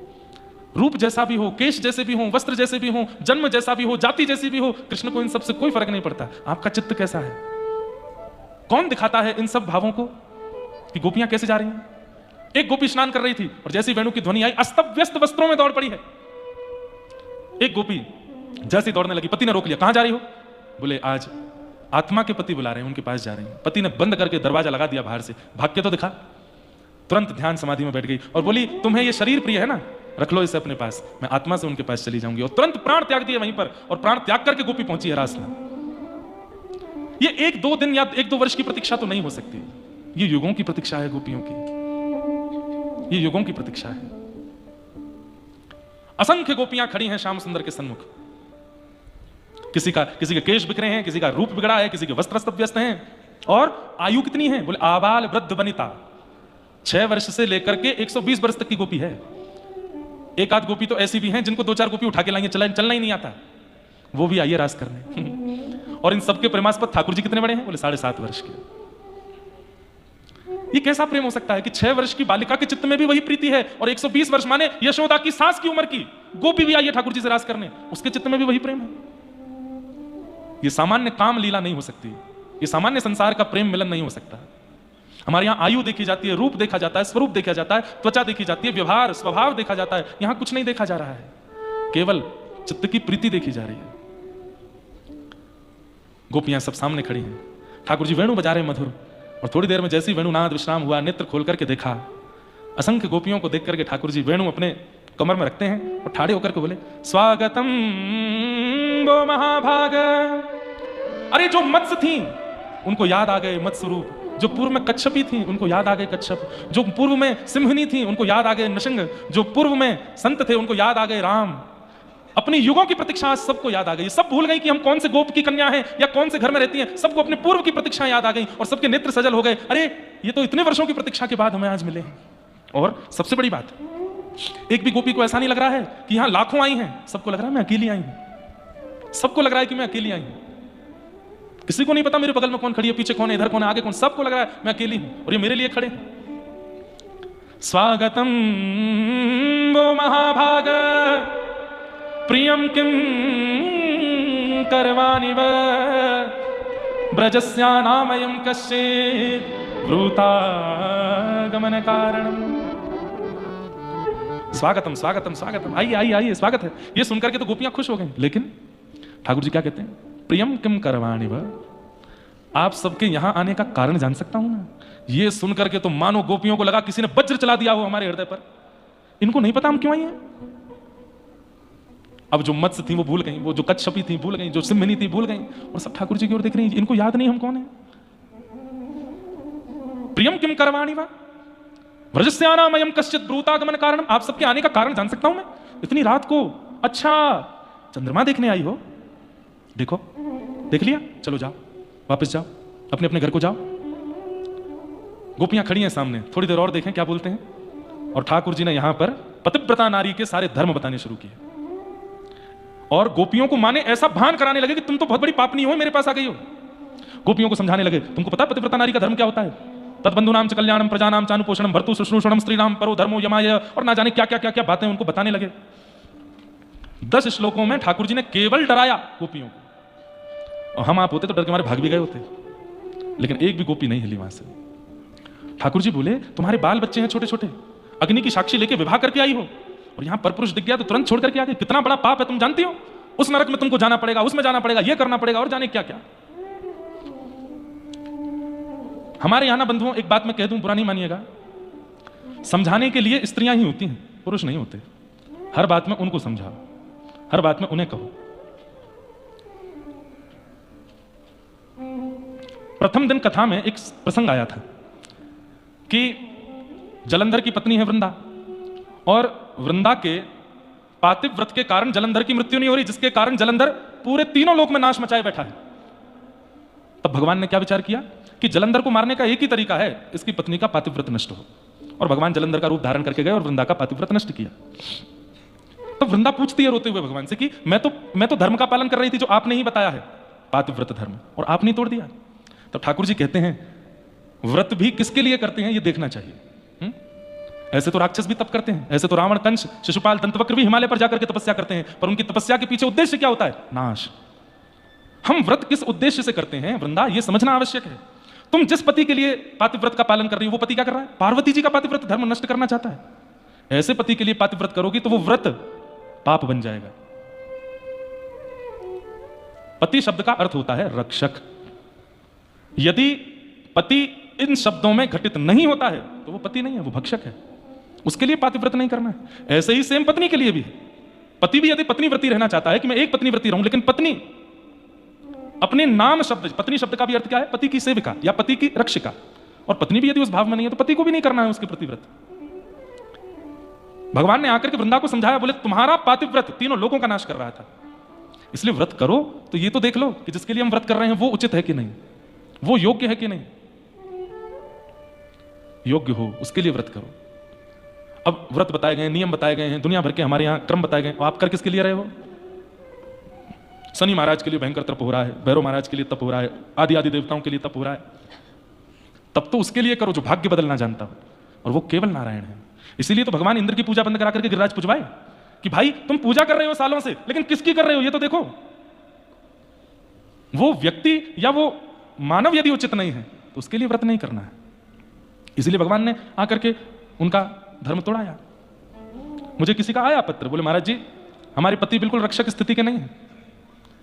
रूप जैसा भी हो, केश जैसे भी हो, वस्त्र जैसे भी हो, जन्म जैसा भी हो, जाति जैसी भी हो, कृष्ण को इन सबसे कोई फर्क नहीं पड़ता। आपका चित्त कैसा है? कौन दिखाता है इन सब भावों को कि गोपियां कैसे जा रही हैं? एक गोपी स्नान कर रही थी और जैसी वेणु की ध्वनि आई अस्त व्यस्त वस्त्रों में दौड़ पड़ी है। एक गोपी जैसे दौड़ने लगी, पति ने रोक लिया, कहां जा रही हो? बोले आज आत्मा के पति बुला रहे हैं, उनके पास जा रही हैं। पति ने बंद करके दरवाजा लगा दिया बाहर से, भाग के तो दिखा। तुरंत ध्यान समाधि में बैठ गई और बोली, तुम्हें ये शरीर प्रिय है ना, रख लो इसे अपने पास, मैं आत्मा से उनके पास चली जाऊंगी। और तुरंत प्राण त्याग दिए वहीं पर, और प्राण त्याग करके गोपी पहुंची है रास में। ये एक दो दिन या एक दो वर्ष की प्रतीक्षा तो नहीं हो सकती, ये युगों की प्रतीक्षा है गोपियों की, ये युगों की प्रतीक्षा है। असंख्य गोपियां खड़ी हैं श्याम सुंदर के सन्मुख, किसी के केश बिखरे हैं, किसी का रूप बिगड़ा है, किसी के वस्त्र अस्त व्यस्त हैं। और आयु कितनी है? बोले आबाल वृद्ध वनिता, 6 वर्ष से लेकर के 120 वर्ष तक की गोपी है। एक आध गोपी तो ऐसी भी हैं जिनको 2-4 गोपी उठा के लाएंगे, चलना ही नहीं आता, वो भी आइए रास करने। और इन सबके प्रेमास्पद ठाकुर जी कितने बड़े हैं? बोले 7.5 वर्ष के। ये कैसा प्रेम हो सकता है कि 6 वर्ष की बालिका के चित्त में भी वही प्रीति है, और 120 वर्ष माने यशोदा की सास की उम्र की गोपी भी आई है ठाकुर जी से रास करने, उसके चित्त में भी वही प्रेम है। ये सामान्य काम लीला नहीं हो सकती, ये सामान्य संसार का प्रेम मिलन नहीं हो सकता। हमारे यहाँ आयु देखी जाती है, रूप देखा जाता है, स्वरूप देखा जाता है, त्वचा देखी जाती है, व्यवहार स्वभाव देखा जाता है। यहां कुछ नहीं देखा जा रहा है, केवल चित्त की प्रीति देखी जा रही है। गोपियां सब सामने खड़ी हैं, ठाकुर जी वेणु बजा रहे मधुर, और थोड़ी देर में जैसे ही वेणुनाद विश्राम हुआ, नेत्र खोल करके देखा, असंख्य गोपियों को देख करके ठाकुर जी वेणु अपने कमर में रखते हैं और ठाड़े होकर के बोले, स्वागतम वो महाभाग। अरे जो मत्स्य थी उनको याद आ गए मत्स्य रूप, जो पूर्व में कच्छपी थी उनको याद आ गए कच्छप, जो पूर्व में सिंहनी थी उनको याद आ गए नृसिंह, जो पूर्व में संत थे उनको याद आ गए राम। अपनी युगों की प्रतीक्षा सबको याद आ गई, सब भूल गई कि हम कौन से गोप की कन्या हैं या कौन से घर में रहती हैं, सबको अपने पूर्व की प्रतीक्षा याद आ गई और सबके नेत्र सजल हो गए। अरे ये तो इतने वर्षों की प्रतीक्षा के बाद हमें आज मिले हैं। और सबसे बड़ी बात, एक भी गोपी को ऐसा नहीं लग रहा है कि यहां लाखों आई हैं, सबको लग रहा है मैं अकेली आई हूं, सबको लग रहा है कि मैं अकेली आई हूं। किसी को नहीं पता मेरे बगल में कौन खड़ी है, पीछे कौन है, इधर कौन है, आगे कौन, सबको लग रहा है मैं अकेली हूं और ये मेरे लिए खड़े हैं। स्वागतम वो महाभाग प्रियम किम करवाणि व ब्रजस्यानामयं कश्चित् ब्रूतागमन कारणम्। स्वागतम स्वागतम स्वागतम, आइए आइए आइए, स्वागत है। ये सुनकर के तो गोपियां खुश हो गई, लेकिन ठाकुर जी क्या कहते हैं? प्रियम किम करवाणि व, आप सबके यहां आने का कारण जान सकता हूं मैं? ये सुनकर के तो मानो गोपियों को लगा किसी ने वज्र चला दिया हो हमारे हृदय पर। इनको नहीं पता हम क्यों आई हैं। अब जो मत्स्य थी वो भूल गई, वो जो कच्छपी थी भूल गई, जो सिंहनी थी भूल गई, और सब ठाकुर जी की ओर देख रही हैं। इनको याद नहीं हम कौन है। प्रियम किम करवाणि व व्रजस्यानामयं कश्चित् ब्रूतागमन कारणम, आप सबके आने का कारण जान सकता हूं मैं इतनी रात को? अच्छा चंद्रमा देखने आई हो, देखो देख लिया, चलो जाओ वापस जाओ, अपने अपने घर को जाओ। गोपियां खड़ी हैं सामने, थोड़ी देर और देखें क्या बोलते हैं। और ठाकुर जी ने यहां पर पतिव्रता नारी के सारे धर्म बताने शुरू किए और गोपियों को माने ऐसा भान कराने लगे कि तुम तो बहुत बड़ी पापनी हो, मेरे पास आ गई हो। गोपियों को समझाने लगे, तुमको पता पतिव्रता नारी का धर्म क्या होता है? तद्बंधुनाम च कल्याणम प्रजानाम चानुपोषणम भर्तु शुश्रूषणम स्त्रीणाम परो धर्मो यमाय, और ना जाने क्या क्या क्या क्या बातें उनको बताने लगे। 10 श्लोकों में ठाकुर जी ने केवल डराया गोपियों को, और हम आप होते तो डर के मारे भाग भी गए होते, लेकिन एक भी गोपी नहीं हिली वहां से। ठाकुर जी बोले, तुम्हारे बाल बच्चे हैं छोटे छोटे, अग्नि की साक्षी लेके विवाह करके आई हो, और यहां परपुरुष दिख गया तो तुरंत छोड़ करके आ गए। कितना बड़ा पाप है तुम जानती हो? उस नरक में तुमको जाना पड़ेगा, उसमें जाना पड़ेगा, ये करना पड़ेगा, और जाने क्या क्या। हमारे यहां ना बंधुओं, एक बात मैं कह दूं, बुरा नहीं मानिएगा, समझाने के लिए स्त्रियां ही होती हैं, पुरुष नहीं होते। हर बात में उनको समझाओ, हर बात में उन्हें कहो। प्रथम दिन कथा में एक प्रसंग आया था कि जलंधर की पत्नी है वृंदा, और वृंदा के पातिव्रत के कारण जलंधर की मृत्यु नहीं हो रही, जिसके कारण जलंधर पूरे तीनों लोक में नाश मचाए बैठा है। तब भगवान ने क्या विचार किया कि जलंधर को मारने का एक ही तरीका है, इसकी पत्नी का पातिव्रत नष्ट हो। और भगवान जलंधर का रूप धारण करके गए और वृंदा का पातिव्रत नष्ट किया। तब वृंदा पूछती है रोते हुए भगवान से कि मैं तो धर्म का पालन कर रही थी जो आपने ही बताया है, पातिव्रत धर्म, और आपने तोड़ दिया। तब ठाकुर जी कहते हैं, व्रत भी किसके लिए करते हैं ये देखना चाहिए। ऐसे तो राक्षस भी तप करते हैं, ऐसे तो रावण, कंस, शिशुपाल, दंतवक्र भी हिमालय पर जाकर के तपस्या करते हैं, पर उनकी तपस्या के पीछे उद्देश्य क्या होता है? नाश। हम व्रत किस उद्देश्य से करते हैं वृंदा, ये समझना आवश्यक है। तुम जिस पति के लिए पातिव्रत का पालन कर रही हो, वो पति क्या कर रहा है? पार्वती जी का पातिव्रत धर्म नष्ट करना चाहता है। ऐसे पति के लिए पातिव्रत करोगी तो वो व्रत पाप बन जाएगा। पति शब्द का अर्थ होता है रक्षक। यदि पति इन शब्दों में घटित नहीं होता है तो वो पति नहीं है, वो भक्षक है। उसके लिए पातिव्रत नहीं करना है। ऐसे ही सेम पत्नी के लिए भी, पति भी यदि पत्नी व्रती रहना चाहता है कि मैं एक पत्नी व्रती रहूं, लेकिन पत्नी अपने नाम शब्द, पत्नी शब्द का भी अर्थ क्या है? पति की सेविका या पति की रक्षिका, और पत्नी भी यदि उस भाव में नहीं है तो पति को भी नहीं करना है उसके प्रति व्रत। भगवान ने आकर के वृंदा को समझाया, बोले तुम्हारा पातिव्रत तीनों लोगों का नाश कर रहा था, इसलिए व्रत करो तो ये तो देख लो कि जिसके लिए हम व्रत कर रहे हैं वो उचित है कि नहीं, वो योग्य है कि नहीं। योग्य हो उसके लिए व्रत करो। अब व्रत बताए गए, नियम बताए गए हैं, दुनिया भर के हमारे यहां क्रम बताए गए, आप कर किसके लिए रहे हो? शनि महाराज के लिए भयंकर तप हो रहा है, भैरव महाराज के लिए तप हो रहा है, आदि आदि देवताओं के लिए तप हो रहा है। तब तो उसके लिए करो जो भाग्य बदलना जानता हो, और वो केवल नारायण है। इसीलिए तो भगवान इंद्र की पूजा बंद करा करके गिरिराज पुजवाए कि भाई तुम पूजा कर रहे हो सालों से, लेकिन किसकी कर रहे हो ये तो देखो। वो व्यक्ति या वो मानव यदि उचित नहीं है तो उसके लिए व्रत नहीं करना है। इसलिए भगवान ने आकर के उनका धर्म तोड़ाया। मुझे किसी का आया पत्र, बोले महाराज जी हमारे पति बिल्कुल रक्षक स्थिति के नहीं है,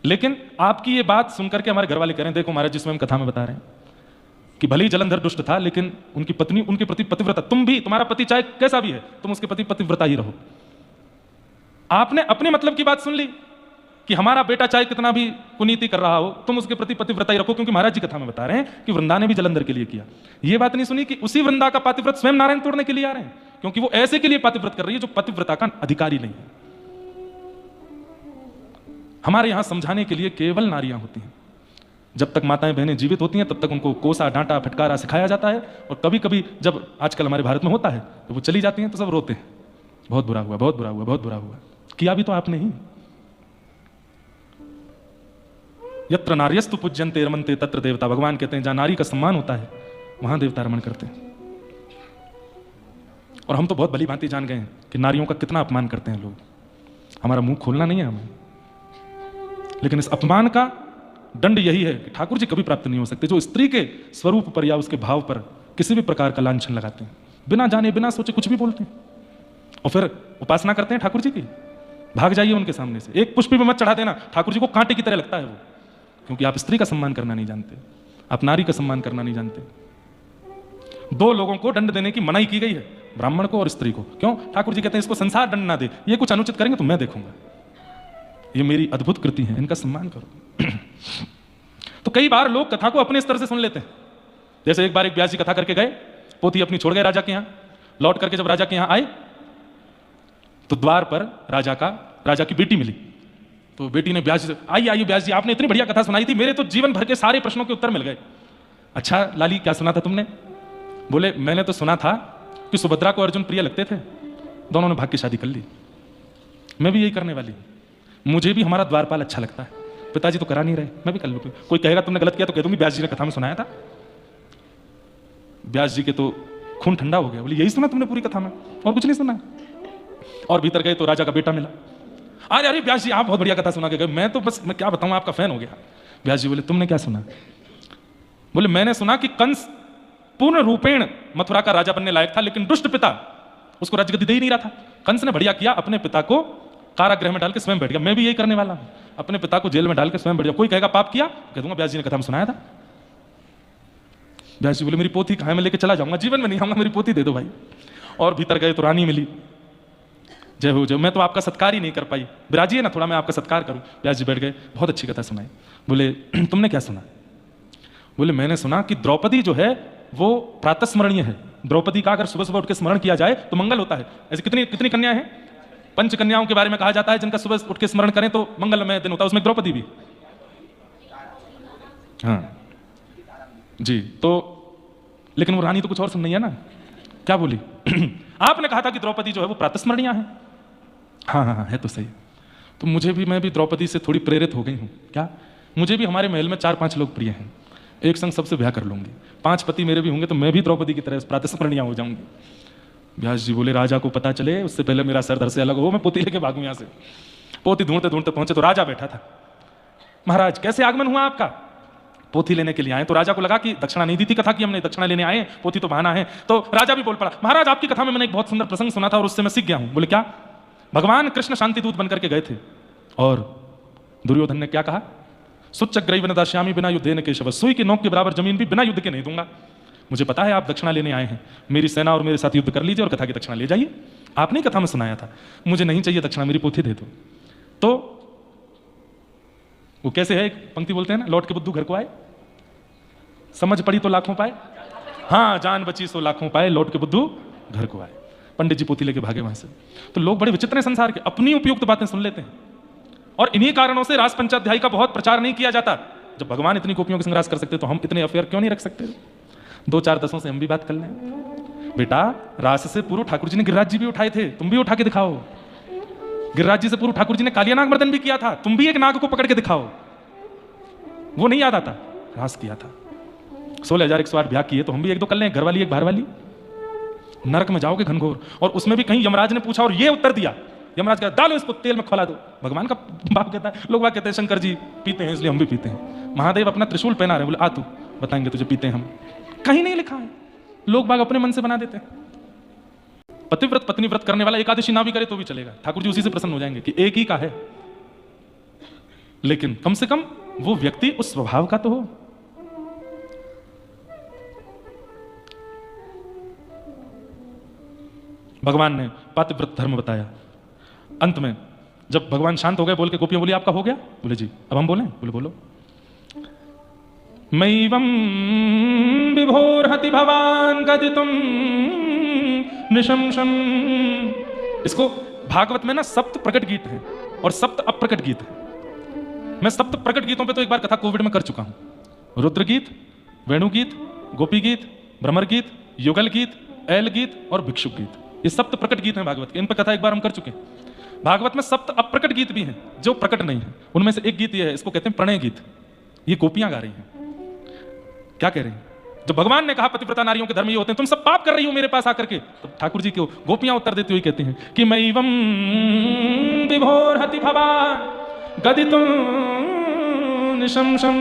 लेकिन आपकी ये बात सुनकर के हमारे घर वाले कह रहे हैं, देखो महाराज जी स्वयं कथा में बता रहे हैं कि भले ही जलंधर दुष्ट था लेकिन उनकी पत्नी उनके प्रति पतिव्रता, तुम भी, तुम्हारा पति चाहे कैसा भी है तुम उसके प्रति पतिव्रता ही रहो। आपने अपने मतलब की बात सुन ली कि हमारा बेटा चाहे कितना भी कुनीति कर रहा हो तुम उसके प्रति पतिव्रता ही रखो, क्योंकि महाराज जी कथा में बता रहे हैं कि वृंदा ने भी जलंधर के लिए किया। ये बात नहीं सुनी कि उसी वृंदा का पातिव्रत स्वयं नारायण तोड़ने के लिए आ रहे हैं, क्योंकि वो ऐसे के लिए पातिव्रत कर रही है जो पतिव्रता का अधिकारी नहीं है। हमारे यहां समझाने के लिए केवल नारियां होती हैं। जब तक माताएं बहनें जीवित होती हैं तब तक उनको कोसा, डांटा, फटकारा सिखाया जाता है, और कभी कभी जब आजकल हमारे भारत में होता है तो वो चली जाती हैं तो सब रोते हैं, बहुत बुरा हुआ, बहुत बुरा हुआ, बहुत बुरा हुआ। किया भी तो आपने ही। यत्र नार्यस्तु पूज्यन्ते रमन्ते तत्र देवता, भगवान कहते हैं जहां नारी का सम्मान होता है वहां देवता रमन करते हैं। और हम तो बहुत भली भांति जान गए हैं कि नारियों का कितना अपमान करते हैं लोग। हमारा मुंह खोलना नहीं है हमें, लेकिन इस अपमान का दंड यही है कि ठाकुर जी कभी प्राप्त नहीं हो सकते जो स्त्री के स्वरूप पर या उसके भाव पर किसी भी प्रकार का लांछन लगाते हैं, बिना जाने बिना सोचे कुछ भी बोलते हैं, और फिर उपासना करते हैं ठाकुर जी की। भाग जाइए उनके सामने से, एक पुष्प भी मत चढ़ा देना, ठाकुर जी को कांटे की तरह लगता है वो, क्योंकि आप स्त्री का सम्मान करना नहीं जानते, आप नारी का सम्मान करना नहीं जानते। 2 लोगों को दंड देने की मनाही की गई है, ब्राह्मण को और स्त्री को। क्यों? ठाकुर जी कहते हैं इसको संसार दंड ना दे, ये कुछ अनुचित करेंगे तो मैं देखूंगा, ये मेरी अद्भुत कृति है, इनका सम्मान करो। तो कई बार लोग कथा को अपने स्तर से सुन लेते हैं। जैसे एक बार एक व्यास जी कथा करके गए, पोथी अपनी छोड़ गए राजा के यहां, लौट करके जब राजा के यहां आए तो द्वार पर राजा की बेटी मिली। तो बेटी ने व्यास जी से, आइए व्यास जी आपने इतनी बढ़िया कथा सुनाई थी, मेरे तो जीवन भर के सारे प्रश्नों के उत्तर मिल गए। अच्छा लाली क्या सुना था तुमने? बोले मैंने तो सुना था कि सुभद्रा को अर्जुन प्रिय लगते थे, दोनों ने भाग की शादी कर ली। मैं भी यही करने वाली हूं। मुझे भी हमारा द्वारपाल अच्छा लगता है, पिताजी तो करा नहीं रहे, मैं भी कर लूंगी। कोई कहेगा तुमने गलत किया तो कह दूंगी व्यास जी ने कथा में सुनाया था, व्यास जी के तो खून ठंडा हो गया। बोले यही सुना तुमने पूरी कथा में, और कुछ नहीं सुना? और भीतर गए तो राजा का बेटा मिला। अरे अरे व्यास जी आप बहुत बढ़िया कथा सुना के गए, मैं तो बस मैं क्या बताऊं आपका फैन हो गया। व्यास जी बोले तुमने क्या सुना? बोले मैंने सुना कि कंस पूर्ण रूपेण मथुरा का राजा बनने लायक था, लेकिन दुष्ट पिता उसको राजगद्दी दे ही नहीं रहा था। कंस ने बढ़िया किया, अपने पिता को कारागृह में डाल के स्वयं बैठ गया। मैं भी यही करने वाला हूं, अपने पिता को जेल में डाल के स्वयं बैठ गया। कोई कहेगा पाप किया, कह दूंगा व्यास जी ने कथा में सुनाया था। व्यास जी बोले मेरी पोथी कहाँ है, मैं लेके चला जाऊंगा, जीवन में नहीं आऊंगा, मेरी पोथी दे दो भाई। और भीतर गए तो रानी मिली। जय हो जय, मैं तो आपका सत्कार ही नहीं कर पाई, विराजिए ना थोड़ा, मैं आपका सत्कार करूं। व्यास जी बैठ गए, बहुत अच्छी कथा सुनाई। बोले तुमने क्या सुना? बोले मैंने सुना कि द्रौपदी जो है वो प्रातस्मरणीय है। द्रौपदी का अगर सुबह सुबह उठ के स्मरण किया जाए तो मंगल होता है। ऐसे कितनी कितनी कन्याएं हैं? 5 कन्याओं के बारे में कहा जाता है जिनका सुबह उठ के स्मरण करें तो मंगलमय दिन होता है, उसमें द्रौपदी भी। हाँ जी, तो लेकिन वो रानी तो कुछ और सुन नहीं है ना, क्या बोली? आपने कहा था कि द्रौपदी जो है वो प्रातस्मरणीय है। हाँ हाँ हाँ है तो सही। तो मैं भी द्रौपदी से थोड़ी प्रेरित हो गई हूँ। क्या? मुझे भी हमारे महल में 4-5 लोग प्रिय हैं, एक संग सबसे ब्याह कर लूंगी। 5 पति मेरे भी होंगे तो मैं भी द्रौपदी की तरह प्रातस्मरणीय हो जाऊंगी। व्यास जी बोले राजा को पता चले उससे पहले मेरा सर धर से अलग हो, मैं पोती लेके भागूं यहाँ से। पोती ढूंढते ढूंढते पहुंचे तो राजा बैठा था। महाराज कैसे आगमन हुआ आपका? पोथी लेने के लिए आए। तो राजा को लगा कि दक्षिणा नहीं दी थी कथा की हमने, दक्षिणा लेने आए, पोथी तो बहाना है। तो राजा भी बोल पड़ा महाराज आपकी कथा में मैंने एक बहुत सुंदर प्रसंग सुना था और उससे मैं सीख गया हूं। बोले क्या? भगवान कृष्ण शांति दूत बनकर के गए थे और दुर्योधन ने क्या कहा? सुच्चग्रैव न दास्यामि बिना युद्धेन केशव, सुई की नोक के बराबर जमीन भी बिना युद्ध के नहीं दूंगा। मुझे पता है आप दक्षिणा लेने आए हैं, मेरी सेना और मेरे साथ युद्ध कर लीजिए और कथा की दक्षिणा ले जाइए। आपने कथा में सुनाया था, मुझे नहीं चाहिए दक्षिणा, मेरी पोथी दे दो। तो वो कैसे है, एक पंक्ति बोलते हैं ना, लौट के बुद्धू घर को आए, समझ पड़ी तो लाखों पाए। हाँ जान बची सो लाखों पाए, लौट के बुद्धू घर को आए। पंडित जी पोथी लेके भागे वहां से। तो लोग बड़े विचित्र हैं संसार के, अपनी उपयुक्त बातें सुन लेते हैं और इन्हीं कारणों से रास पंचाध्यायी का बहुत प्रचार नहीं किया जाता। जब भगवान इतनी कॉपियों के संग्रह कर सकते तो हम इतने अफेयर क्यों नहीं रख सकते? 2-4 दसों से हम भी बात कर लें। बेटा रास से पूर्व ठाकुर जी ने गिरिराज जी भी उठाए थे, तुम भी उठा के दिखाओ। गिरिराज जी से पूर्व ठाकुर जी ने कालिया नाग मर्दन भी किया था, तुम भी एक नाग को पकड़ के दिखाओ। वो नहीं याद आता? रास किया था। 16,108 ब्याह किए तो हम भी 1-2 कर लें, घर वाली एक बाहर वाली। नरक में जाओगे घनघोर। और उसमें भी कहीं यमराज ने पूछा और ये उत्तर दिया, यमराज कहता डालो इसको तेल में खौला दो। भगवान का बाप कहता है, लोग बात कहते हैं शंकर जी पीते हैं इसलिए हम भी पीते हैं। महादेव अपना त्रिशूल पहना रहे, बोले आ तू बताएंगे तुझे पीते हैं हम। कहीं नहीं लिखा है, लोग बाग अपने मन से बना देते हैं। पतिव्रत पत्नी व्रत करने वाला एकादशी ना भी करे तो भी चलेगा, ठाकुर जी उसी से प्रसन्न हो जाएंगे कि एक ही का है। लेकिन कम से कम वो व्यक्ति उस स्वभाव का तो हो। भगवान ने पातिव्रत धर्म बताया। अंत में जब भगवान शांत हो गए, बोल के गोपियां बोली आपका हो गया? बोले जी। अब हम बोलें? बोले बोलो। मैवं विभोर्हति भवान गदितुम निशंसम। इसको भागवत में ना सप्त प्रकट गीत है और सप्त अप्रकट गीत है। मैं सप्त प्रकट गीतों पे तो एक बार कथा कोविड में कर चुका हूं। रुद्र गीत, वेणु गीत, गोपी गीत, भ्रमर गीत, युगल गीत, ऐल गीत और भिक्षुक गीत, ये सप्त प्रकट गीत हैं भागवत के। इन पर कथा एक बार हम कर चुके हैं। भागवत में सप्त अप्रकट गीत भी हैं जो प्रकट नहीं है। उनमें से एक गीत ये है, इसको कहते हैं प्रणय गीत। ये गोपियां गा रही हैं। क्या कह रही हैं? जब भगवान ने कहा पतिव्रता नारियों के धर्म ये होते हैं, तुम सब पाप कर रही हो मेरे पास आकर के, तो ठाकुर जी को गोपियां उत्तर देती हुई कहती हैं कि मैवं विभोर्हति भवान गदितुम निशंसम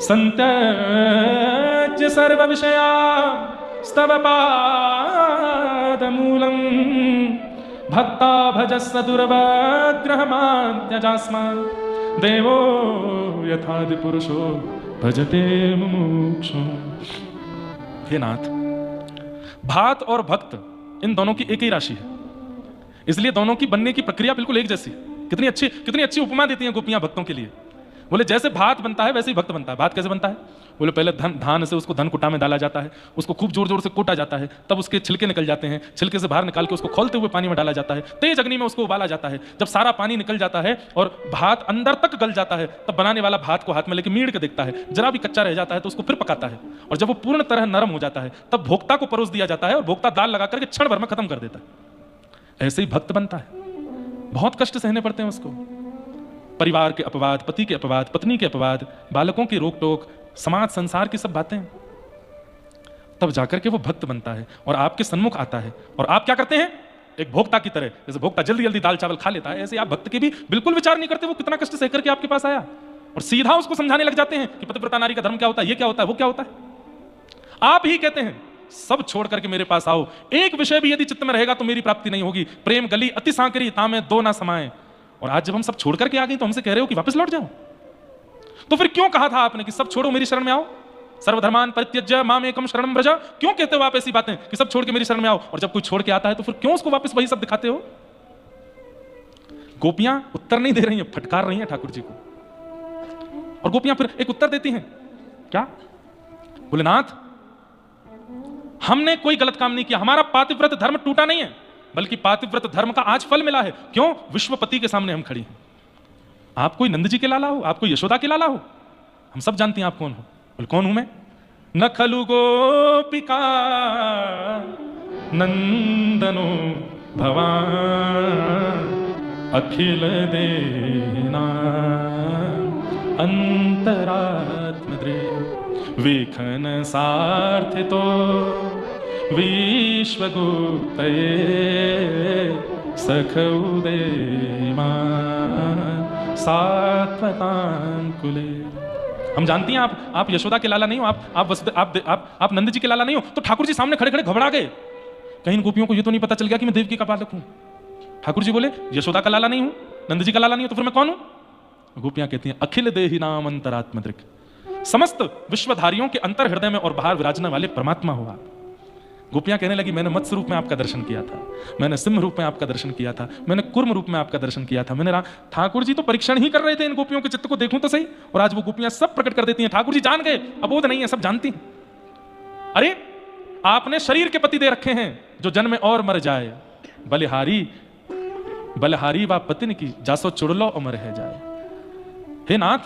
संत्यज्य सर्व विषया स्तव पादमूलम भक्ता भजस्व दुर्वग्रहमान् त्यजास्मान् देवो यथादि पुरुषो भजते मुमुक्षु। हे नाथ, भात और भक्त इन दोनों की एक ही राशि है, इसलिए दोनों की बनने की प्रक्रिया बिल्कुल एक जैसी। कितनी अच्छी उपमा देती हैं गोपियां भक्तों के लिए। बोले जैसे भात बनता है वैसे ही भक्त बनता है। भात कैसे बनता है? बोले पहले धान से उसको धन कुटा में डाला जाता है, उसको खूब जोर जोर से कूटा जाता है, तब उसके छिलके निकल जाते हैं, छिलके से बाहर निकाल के उसको खौलते हुए पानी में डाला जाता है, तेज अग्नि में उसको उबाला जाता है। जब सारा पानी निकल जाता है और भात अंदर तक गल जाता है, तब बनाने वाला भात को हाथ में लेके मीड़ के देखता है, जरा भी कच्चा रह जाता है तो उसको फिर पकाता है, और जब वो पूर्ण तरह नरम हो जाता है तब भोक्ता को परोस दिया जाता है, और भोक्ता दाल लगा करके क्षण भर में खत्म कर देता है। ऐसे ही भक्त बनता है। बहुत कष्ट सहने पड़ते हैं उसको, परिवार के अपवाद, पति के अपवाद, पत्नी के अपवाद, बालकों की रोक टोक, समाज संसार की सब बातें, तब जाकर के वो भक्त बनता है और आपके सन्मुख आता है। और आप क्या करते हैं? एक भोक्ता की तरह, जैसे भोक्ता जल्दी जल्दी दाल चावल खा लेता है, ऐसे आप भक्त के भी बिल्कुल विचार नहीं करते वो कितना कष्ट सह करके आपके पास आया, और सीधा उसको समझाने लग जाते हैं कि पतिव्रता नारी का धर्म क्या होता है, ये क्या होता है, वो क्या होता है। आप ही कहते हैं सब छोड़ करके मेरे पास आओ, एक विषय भी यदि चित्त में रहेगा तो मेरी प्राप्ति नहीं होगी, प्रेम गली अति सांकरी तामे दो ना समाए। और आज जब हम सब छोड़ करके आ गए तो हमसे कह रहे हो कि वापस लौट जाओ। तो फिर क्यों कहा था आपने कि सब छोड़ो मेरी शरण में आओ, सर्वधर्मान परित्यज्य माम एकम शरणम व्रज? क्यों कहते हो आप ऐसी बातें कि सब छोड़ के मेरी शरण में आओ, और जब कोई छोड़ के आता है तो फिर क्यों उसको वापस वही सब दिखाते हो? गोपियां उत्तर नहीं दे रही हैं, फटकार रही हैं ठाकुर जी को, और गोपियां फिर एक उत्तर देती हैं, क्या? बोले नाथ, हमने कोई गलत काम नहीं किया, हमारा पातिव्रत धर्म टूटा नहीं है, बल्कि पातिव्रत धर्म का आज फल मिला है। क्यों? विश्वपति के सामने हम खड़ी हैं। आप कोई नंद जी के लाला हो, आप कोई यशोदा के लाला हो, हम सब जानती हैं आप कौन हो। बोले कौन हूं मैं? न खलु गोपिका नंदनो भवान अखिल देना अंतरात्मद्रे विखन सार्थितो विश्वगुप्तये सखउदे सात्वतांकुले। हम जानती हैं आप यशोदा के लाला नहीं हो, आप नंद जी के लाला नहीं हो। तो ठाकुर जी सामने खड़े खड़े घबरा गए, कहीं इन गोपियों को ये तो नहीं पता चल गया कि मैं देवकी का बालक हूं। ठाकुर जी बोले यशोदा का लाला नहीं हूं, नंद जी का लाला नहीं हूं, तो फिर मैं कौन हूं? गोपियां कहती हैं अखिल देहि नाम अंतरात्मदृक्, समस्त विश्वधारियों के अंतर हृदय में और बाहर विराजने वाले परमात्मा हो आप। गोपियां कहने लगी मैंने मत्स्य रूप में आपका दर्शन किया था, मैंने सिंह रूप में आपका दर्शन किया था, मैंने कुर्म रूप में आपका दर्शन किया था, मैंने ठाकुर जी तो परीक्षण ही कर रहे थे इन गोपियों के चित्त को, देखूं तो सही। और आज वो गोपियां सब प्रकट कर देती हैं, ठाकुर जी जान गए, अबोध नहीं है, सब जानती हैं। अरे आपने शरीर के पति दे रखे हैं जो जन्म और मर जाए, बलिहारी बलिहारी व पत्नी की जासो चुड़लो अमर है जाए। हे नाथ,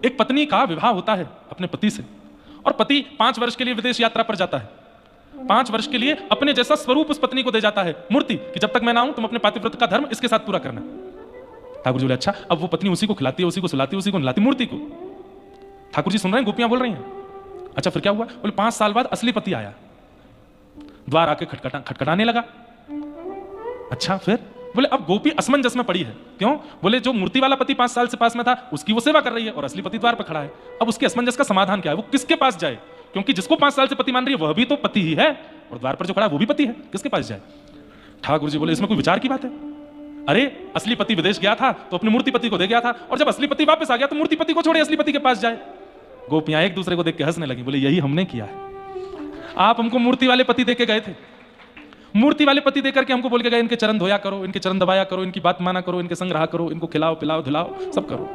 एक पत्नी का विवाह होता है अपने पति से, और पति 5 वर्ष के लिए विदेश यात्रा पर जाता है, 5 वर्ष के लिए अपने जैसा स्वरूप उस पत्नी को दे जाता है, मूर्ति, कि जब तक मैं ना आऊं तुम अपने पातिव्रत का धर्म इसके साथ पूरा करना। ठाकुर जी बोले अच्छा, अब वो पत्नी उसी को खिलाती है, उसी को सुलाती है, उसी को नहलाती, मूर्ति को। ठाकुर जी सुन रहे हैं, गोपियां बोल रही हैं। अच्छा फिर क्या हुआ? बोले 5 साल बाद असली पति आया, द्वार आके खटखटाने लगा। अच्छा फिर? बोले अब गोपी असमंजस में पड़ी है। क्यों? बोले जो मूर्ति वाला पति 5 साल से पास में था उसकी वो सेवा कर रही है, और असली पति द्वार पर खड़ा है। अब उसके असमंजस का समाधान क्या है? वो किसके पास जाए? क्योंकि जिसको 5 साल से पति मान रही है वह भी तो पति ही है, और द्वार पर जो खड़ा है वो भी पति है, किसके पास जाए? ठाकुर जी बोले इसमें कोई विचार की बात है? अरे असली पति विदेश गया था तो अपने मूर्ति पति को दे गया था, और जब असली पति वापस आ गया तो मूर्ति पति को छोड़े असली पति के पास जाए। गोपियां एक दूसरे को देख के हंसने लगी, बोले यही हमने किया है। आप हमको मूर्ति वाले पति देके गए थे, मूर्ति वाले पति देकर के हमको बोल के गए इनके चरण धोया करो, इनके चरण दबाया करो, इनकी बात माना करो, इनके संग रहा करो, इनको खिलाओ पिलाओ धुलाओ सब करो।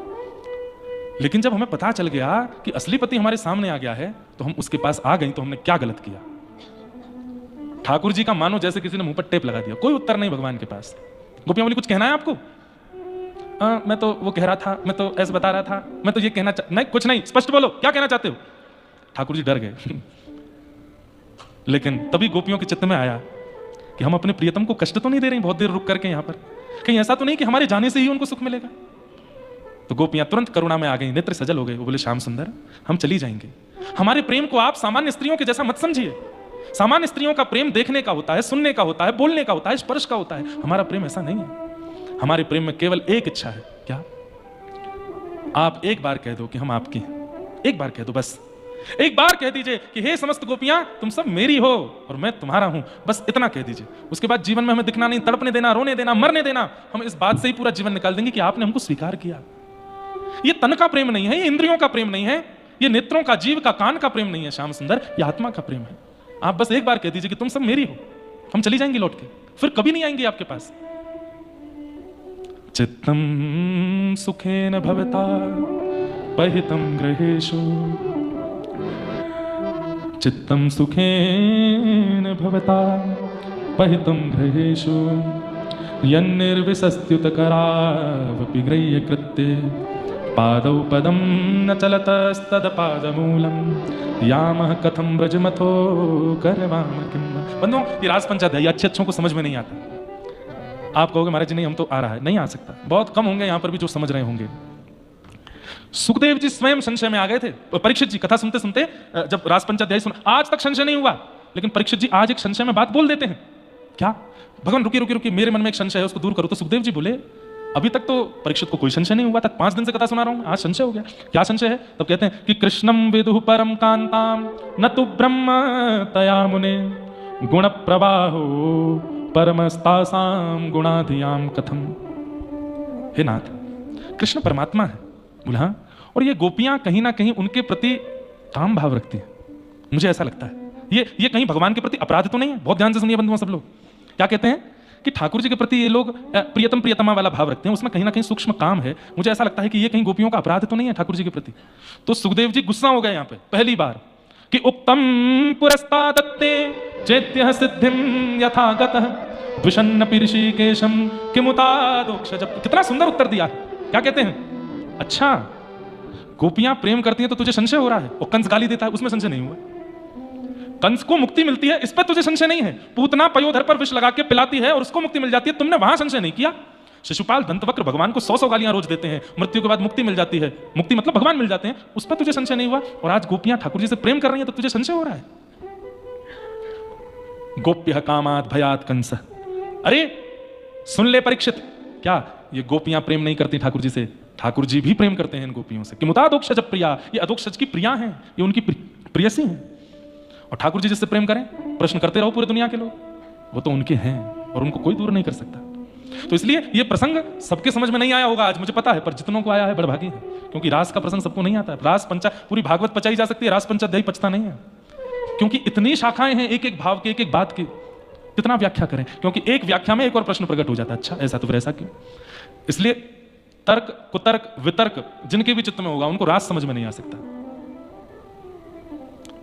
लेकिन जब हमें पता चल गया कि असली पति हमारे सामने आ गया है तो हम उसके पास आ गए, तो हमने क्या गलत किया? ठाकुर जी का मानो जैसे किसी ने मुंह पर टेप लगा दिया, कोई उत्तर नहीं भगवान के पास। गोपियां बोली कुछ कहना है आपको? मैं तो वो कह रहा था, मैं तो ऐसे बता रहा था, मैं तो ये कहना नहीं, कुछ नहीं, स्पष्ट बोलो क्या कहना चाहते हो। ठाकुर जी डर गए। लेकिन तभी गोपियों के चित्त में आया कि हम अपने प्रियतम को कष्ट तो नहीं दे रहे बहुत देर रुक करके यहाँ पर, कहीं ऐसा तो नहीं कि हमारे जाने से ही उनको सुख मिलेगा। तो गोपियां तुरंत करुणा में आ गई, नेत्र सजल हो गए। वो बोले श्याम सुंदर हम चली जाएंगे, हमारे प्रेम को आप सामान्य स्त्रियों के जैसा मत समझिए। सामान्य स्त्रियों का प्रेम देखने का होता है, सुनने का होता है, बोलने का होता है, स्पर्श का होता है। हमारा प्रेम ऐसा नहीं है। हमारे प्रेम में केवल एक इच्छा है, क्या? आप एक बार कह दो कि हम आपकी हैं, एक बार कह दो, बस एक बार कह दीजिए कि हे समस्त गोपियां तुम सब मेरी हो और मैं तुम्हारा हूं, बस इतना कह दीजिए। उसके बाद जीवन में हमें दिखना नहीं, तड़पने देना, रोने देना, मरने देना। हम इस बात से ही पूरा जीवन निकाल देंगे कि आपने हमको स्वीकार किया। ये तन का प्रेम नहीं है, ये इंद्रियों का प्रेम नहीं है, ये नेत्रों का, जीव का, कान का प्रेम नहीं है श्याम सुंदर, ये आत्मा का प्रेम है। आप बस एक बार कह दीजिए कि तुम सब मेरी हो, हम चली जाएंगे लौट के, फिर कभी नहीं आएंगे आपके पास। चित्तं सुखेन भवता पहितं गृहेषु, चित्तं सुखेन भवता पहितं गृहेषु, यन्निर्विशस्त्युतकरावपि गृह्यकृत्ये पादौ पदं न चलतस्तदपादमूलं यामः कथं ब्रजमथो करवाम किं। बंधुओं, ये रास पंचाध्यायी अच्छों को समझ में नहीं आता। आप कहोगे महाराज जी नहीं, हम तो आ रहा है, नहीं आ सकता। बहुत कम होंगे यहाँ पर भी जो समझ रहे होंगे। सुखदेव जी स्वयं संशय में आ गए थे। परीक्षित जी कथा सुनते सुनते जब रास पंचाध्यायी सुना, आज तक संशय नहीं हुआ, लेकिन परीक्षित जी आज एक संशय में बात बोल देते हैं। क्या? भगवान रुकिए रुकिए रुकिए, मेरे मन में एक संशय है, उसको दूर करो। तो सुखदेव जी बोले, अभी तक तो परीक्षित को कोई संशय नहीं हुआ था, 5 दिन से कथा सुना रहा हूं, आज संशय हो गया। क्या संशय है? तब कहते हैं कि कृष्णम विदुः परम कांताम न तु ब्रह्म तया मुने गुण प्रवाहो परमस्तासाम गुणाधियाम कथम। हे नाथ, कृष्ण परमात्मा है। बोला हाँ, और ये गोपियां कहीं ना कहीं उनके प्रति काम भाव रखती हैं, मुझे ऐसा लगता है। ये कहीं भगवान के प्रति अपराध तो नहीं है? बहुत ध्यान से सुनिए बंधुओं सब लोग। क्या कहते हैं कि ठाकुर जी के प्रति ये लोग प्रियतम प्रियतमा वाला भाव रखते हैं, उसमें कहीं ना कहीं सूक्ष्म काम है। मुझे ऐसा लगता है कि ये कहीं गोपियों का अपराध तो नहीं है ठाकुर जी के प्रति। तो सुखदेव जी गुस्सा हो गए यहाँ पे पहली बार कि उक्तम पुरस्तादत्ते चैत्य सिद्धिम यथागतः विषन्न ऋषिकेशम किमुतादोक्ष। जब कितना सुंदर उत्तर दिया। क्या कहते हैं? अच्छा, गोपियां प्रेम करती हैं तो तुझे संशय हो रहा है, और कंस गाली देता है उसमें संशय नहीं हुआ। कंस को मुक्ति मिलती है इस पर तुझे संशय नहीं है। पूतना पयोधर पर विष लगा के पिलाती है और उसको मुक्ति मिल जाती है, तुमने वहां संशय नहीं किया। शिशुपाल दंतवक्र भगवान को 100 गालियां रोज देते हैं, मृत्यु के बाद मुक्ति मिल जाती है, मुक्ति मतलब भगवान मिल जाते हैं, उस पर तुझे संशय नहीं हुआ। और आज गोपियां ठाकुर जी से प्रेम कर रही हैं तो तुझे संशय हो रहा है। गोप्य कामात भयात कंस। अरे सुन ले परीक्षित, क्या ये गोपियां प्रेम नहीं करती ठाकुर जी से? ठाकुर जी भी प्रेम करते हैं इन गोपियों से। कि मुतादोक्षज प्रिया, ये अधोक्षज की प्रिया हैं, ये उनकी प्रियसी हैं। और ठाकुर जी जिससे प्रेम करें, प्रश्न करते रहो पूरी दुनिया के लोग, वो तो उनके हैं और उनको कोई दूर नहीं कर सकता। तो इसलिए ये प्रसंग सबके समझ में नहीं आया होगा आज, मुझे पता है, पर जितनों को आया है बड़भागी है, क्योंकि रास का प्रसंग सबको नहीं आता है। रास पंचा पूरी भागवत पचाई जा सकती है, रास पंचाध्यायी पचता नहीं है, क्योंकि इतनी शाखाएं हैं एक एक भाव की, एक एक बात की। कितना व्याख्या करें, क्योंकि एक व्याख्या में एक और प्रश्न प्रकट हो जाता है, अच्छा ऐसा तो फिर ऐसा क्यों। इसलिए तर्क कुतर्क वितर्क जिनके भी चित्त में होगा उनको रास समझ में नहीं आ सकता,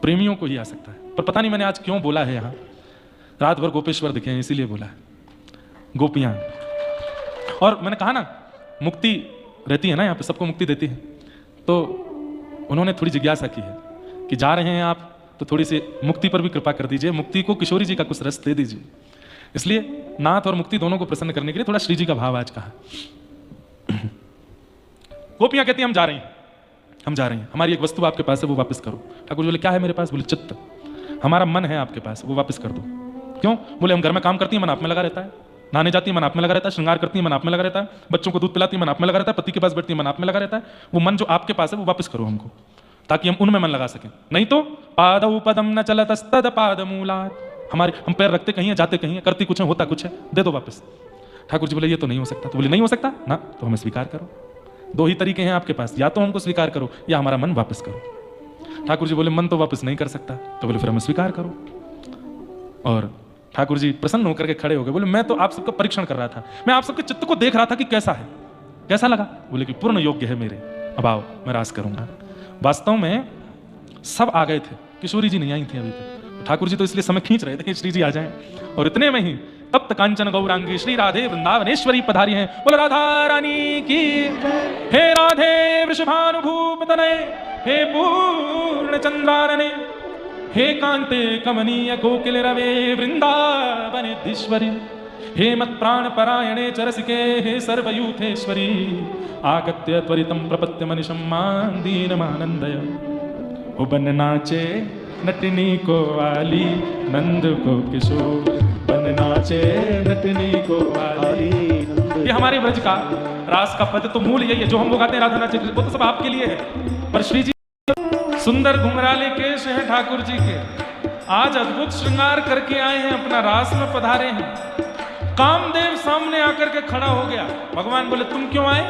प्रेमियों को ही आ सकता है। पर पता नहीं मैंने आज क्यों बोला है, यहां रात भर गोपेश्वर दिखे हैं इसीलिए बोला है, गोपियां। और मैंने कहा ना मुक्ति रहती है ना, यहाँ पे सबको मुक्ति देती है, तो उन्होंने थोड़ी जिज्ञासा की है कि जा रहे हैं आप तो थोड़ी सी मुक्ति पर भी कृपा कर दीजिए, मुक्ति को किशोरी जी का कुछ रस दे दीजिए। इसलिए नाथ और मुक्ति दोनों को प्रसन्न करने के लिए थोड़ा श्री जी का भाव आज कहा। गोपियां कहती हैं हम जा रहे हैं, हम जा रहे हैं, हमारी एक वस्तु आपके पास है वो वापस करो। ठाकुर बोले क्या है मेरे पास? बोले चित्त, हमारा मन है आपके पास, वो वापस कर दो। क्यों? बोले हम घर में काम करती हैं, मन आप में लगा रहता है, नहाने जाती है मन आप में लगा रहता है, श्रृंगार करती है मन आप में लगा रहता है, बच्चों को दूध पिलाती है मन आप में लगा रहता है, पति के पास बैठती है मन आप में लगा रहता है। वो मन जो आपके पास है वो वापस करो हमको, ताकि हम उनमें मन लगा सकें। नहीं तो पादौ पदम न चलतस्तद पादमूलात्, हमारे हम पैर रखते कहीं है, जाते कहीं है, करती कुछ है, होता कुछ है, दे दो वापस। ठाकुर जी बोले ये तो नहीं हो सकता। तो बोले नहीं हो सकता ना, तो हमें स्वीकार करो। दो ही तरीके हैं आपके पास, या तो हमको स्वीकार करो या हमारा मन वापस करो। ठाकुर जी बोले मन तो वापस नहीं कर सकता, तो बोले फिर हमें स्वीकार करो। और ठाकुर जी प्रसन्न होकर के खड़े हो गए, बोले मैं तो आप सबका परीक्षण कर रहा था, मैं आप सबके चित्त को देख रहा था कि कैसा है, कैसा लगा? बोले कि पूर्ण योग्य है मेरे, अब आओ मैं रास करूंगा। वास्तव में सब आ गए थे, किशोरी जी नहीं आई थी अभी तक। ठाकुर जी तो इसलिए समय खींच रहे थे कि श्री जी आ जाएं, और इतने में ही तप्त कांचन गौरांगी श्री राधे वृंदावनेश्वरी पधारी हैं। बोल राधा रानी की, हे राधे वृषभानुभूप तनय, हे पूर्ण चंद्रानने, हे कांते कमनीय कोकिल रवे वृंदावनेश्वरी, हे मत प्राण परायणे चरसिके, हे सर्वयूथेश्वरी, आगत्य त्वरितं प्रपत्य मनिषं मां दीनमानंदय। ओ बन नाचे नटनी को वाली, नंद को किशोर, बन नाचे नटनी को वाली। ये हमारे ब्रज का रास का पद तो मूल यही है, जो हम लोग गाते हैं राधा नाचे, वो तो सब आपके लिए है। पर श्री जी सुंदर घुंघराले केश हैं ठाकुर जी के, आज अद्भुत श्रृंगार करके आए हैं, अपना रास में पधारे हैं। कामदेव सामने आकर के खड़ा हो गया। भगवान बोले तुम क्यों आए?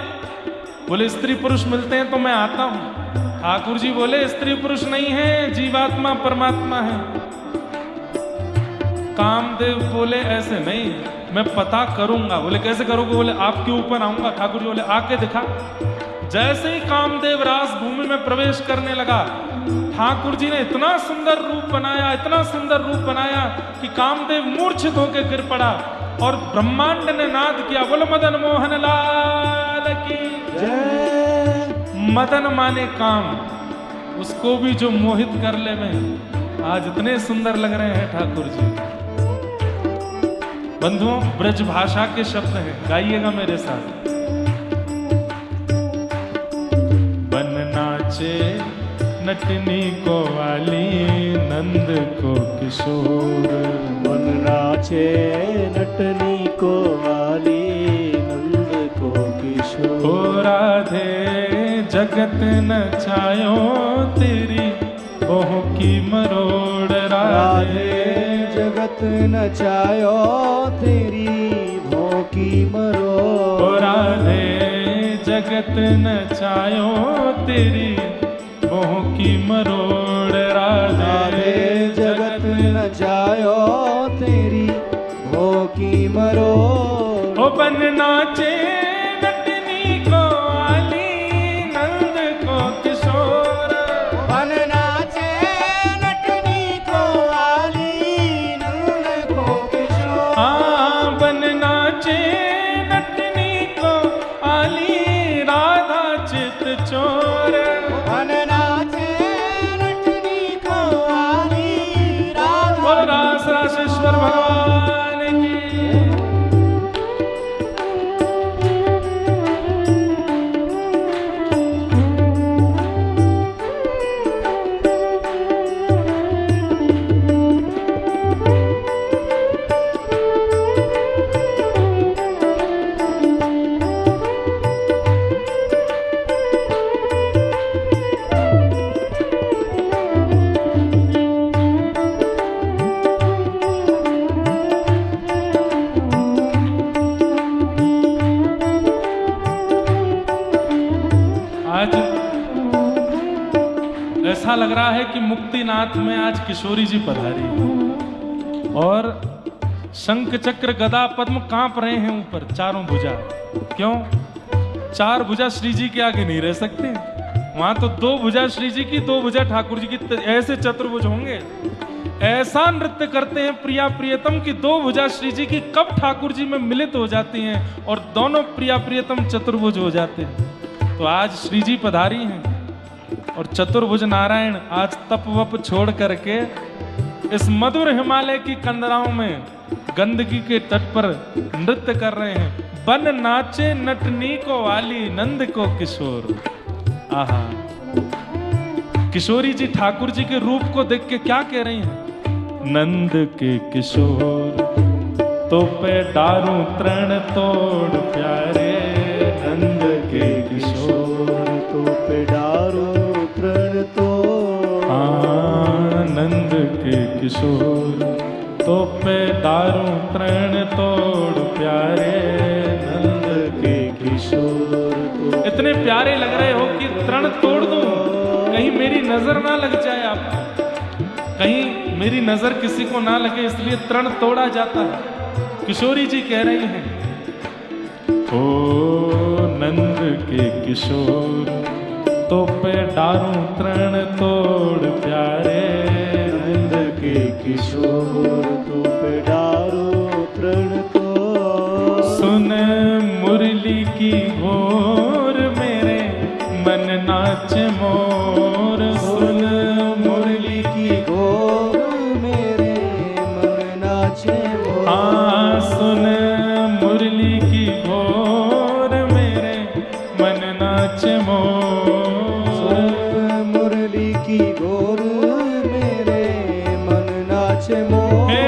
बोले स्त्री पुरुष मिलते हैं तो मैं आता हूं। ठाकुर जी बोले स्त्री पुरुष नहीं है, जीवात्मा परमात्मा है। कामदेव बोले ऐसे नहीं, मैं पता करूंगा। बोले कैसे करोगे? बोले आपके ऊपर आऊंगा। ठाकुर जी बोले आके दिखा। जैसे ही कामदेव रास भूमि में प्रवेश करने लगा, ठाकुर जी ने इतना सुंदर रूप बनाया, इतना सुंदर रूप बनाया कि कामदेव मूर्छित होकर गिर पड़ा और ब्रह्मांड ने नाद किया, बोलो मदन मोहन लाल की जय। मदन माने काम, उसको भी जो मोहित कर ले में। आज इतने सुंदर लग रहे हैं ठाकुर जी। बंधुओं, ब्रज भाषा के शब्द हैं, गाइएगा मेरे साथ। बन नाचे नटनी को वाली, नंद को किशोर। बन नाचे नटनी को वाली, नंद को किशोर। ओ राधे जगत नचायो तेरी बहु की मरोड़। राधे जगत नचायो तेरी भों की मरोड़। ओ राधे जगत नचायो तेरी बहु की मरोड़। राधे जगत नचायो तेरी भों की मरोड़। ओ बन नाचे नटनी को वाली, नंद को किशोर। बन नाचे नटनी को वाली, नंद को किशोर। हाँ, बन नाचे नटनी को वाली, राधा चित चोर। बन नाचे नटनी को वाली, राधा। बोलो रास रासेश्वर भगवान की। आज ऐसा लग रहा है कि मुक्तिनाथ में आज किशोरी जी पधारी है और शंख चक्र गदा पद्म कांप रहे हैं ऊपर चारों भुजा। क्यों? चार भुजा श्री जी के आगे नहीं रह सकते। वहां तो दो भुजा श्री जी की, दो भुजा ठाकुर जी की, ऐसे चतुर्भुज होंगे। ऐसा नृत्य करते हैं प्रिया प्रियतम की दो भुजा श्री जी की कब ठाकुर जी में मिलित हो जाती हैं और दोनों प्रिया प्रियतम चतुर्भुज हो जाते हैं। तो आज श्री जी पधारी हैं और चतुर्भुज नारायण आज तप वप छोड़ करके इस मधुर हिमालय की कंदराओं में गंदगी के तट पर नृत्य कर रहे हैं। बन नाचे नटनी को वाली, नंद को किशोर। आहा, किशोरी जी ठाकुर जी के रूप को देख के क्या कह रही हैं? नंद के किशोर तो पे डारू तृण तोड़ प्यारे, नंद के किशोर तो पे डारू तृण तोड़। नंद के किशोर तो पे डारू तृण तोड़ प्यारे, नंद के किशोर। इतने प्यारे लग रहे हो कि तृण तोड़ दूं, कहीं मेरी नजर ना लग जाए आपको, कहीं मेरी नजर किसी को ना लगे, इसलिए तृण तोड़ा जाता है। किशोरी जी कह रही हैं, ओ नंद के किशोर तो पे डारू तृण तोड़ प्यारे, नंद के किशोर तो पे डारू तृण तोड़। सुन मुरली की घोर मेरे मन नाच मोर। सुन मुरली की घोर मेरे मन नाचे मोर। हाँ, सुन मुरली की घोर मेरे मन नाच मोर। सुन मुरली की घोर मेरे मन नाचे मोर। हे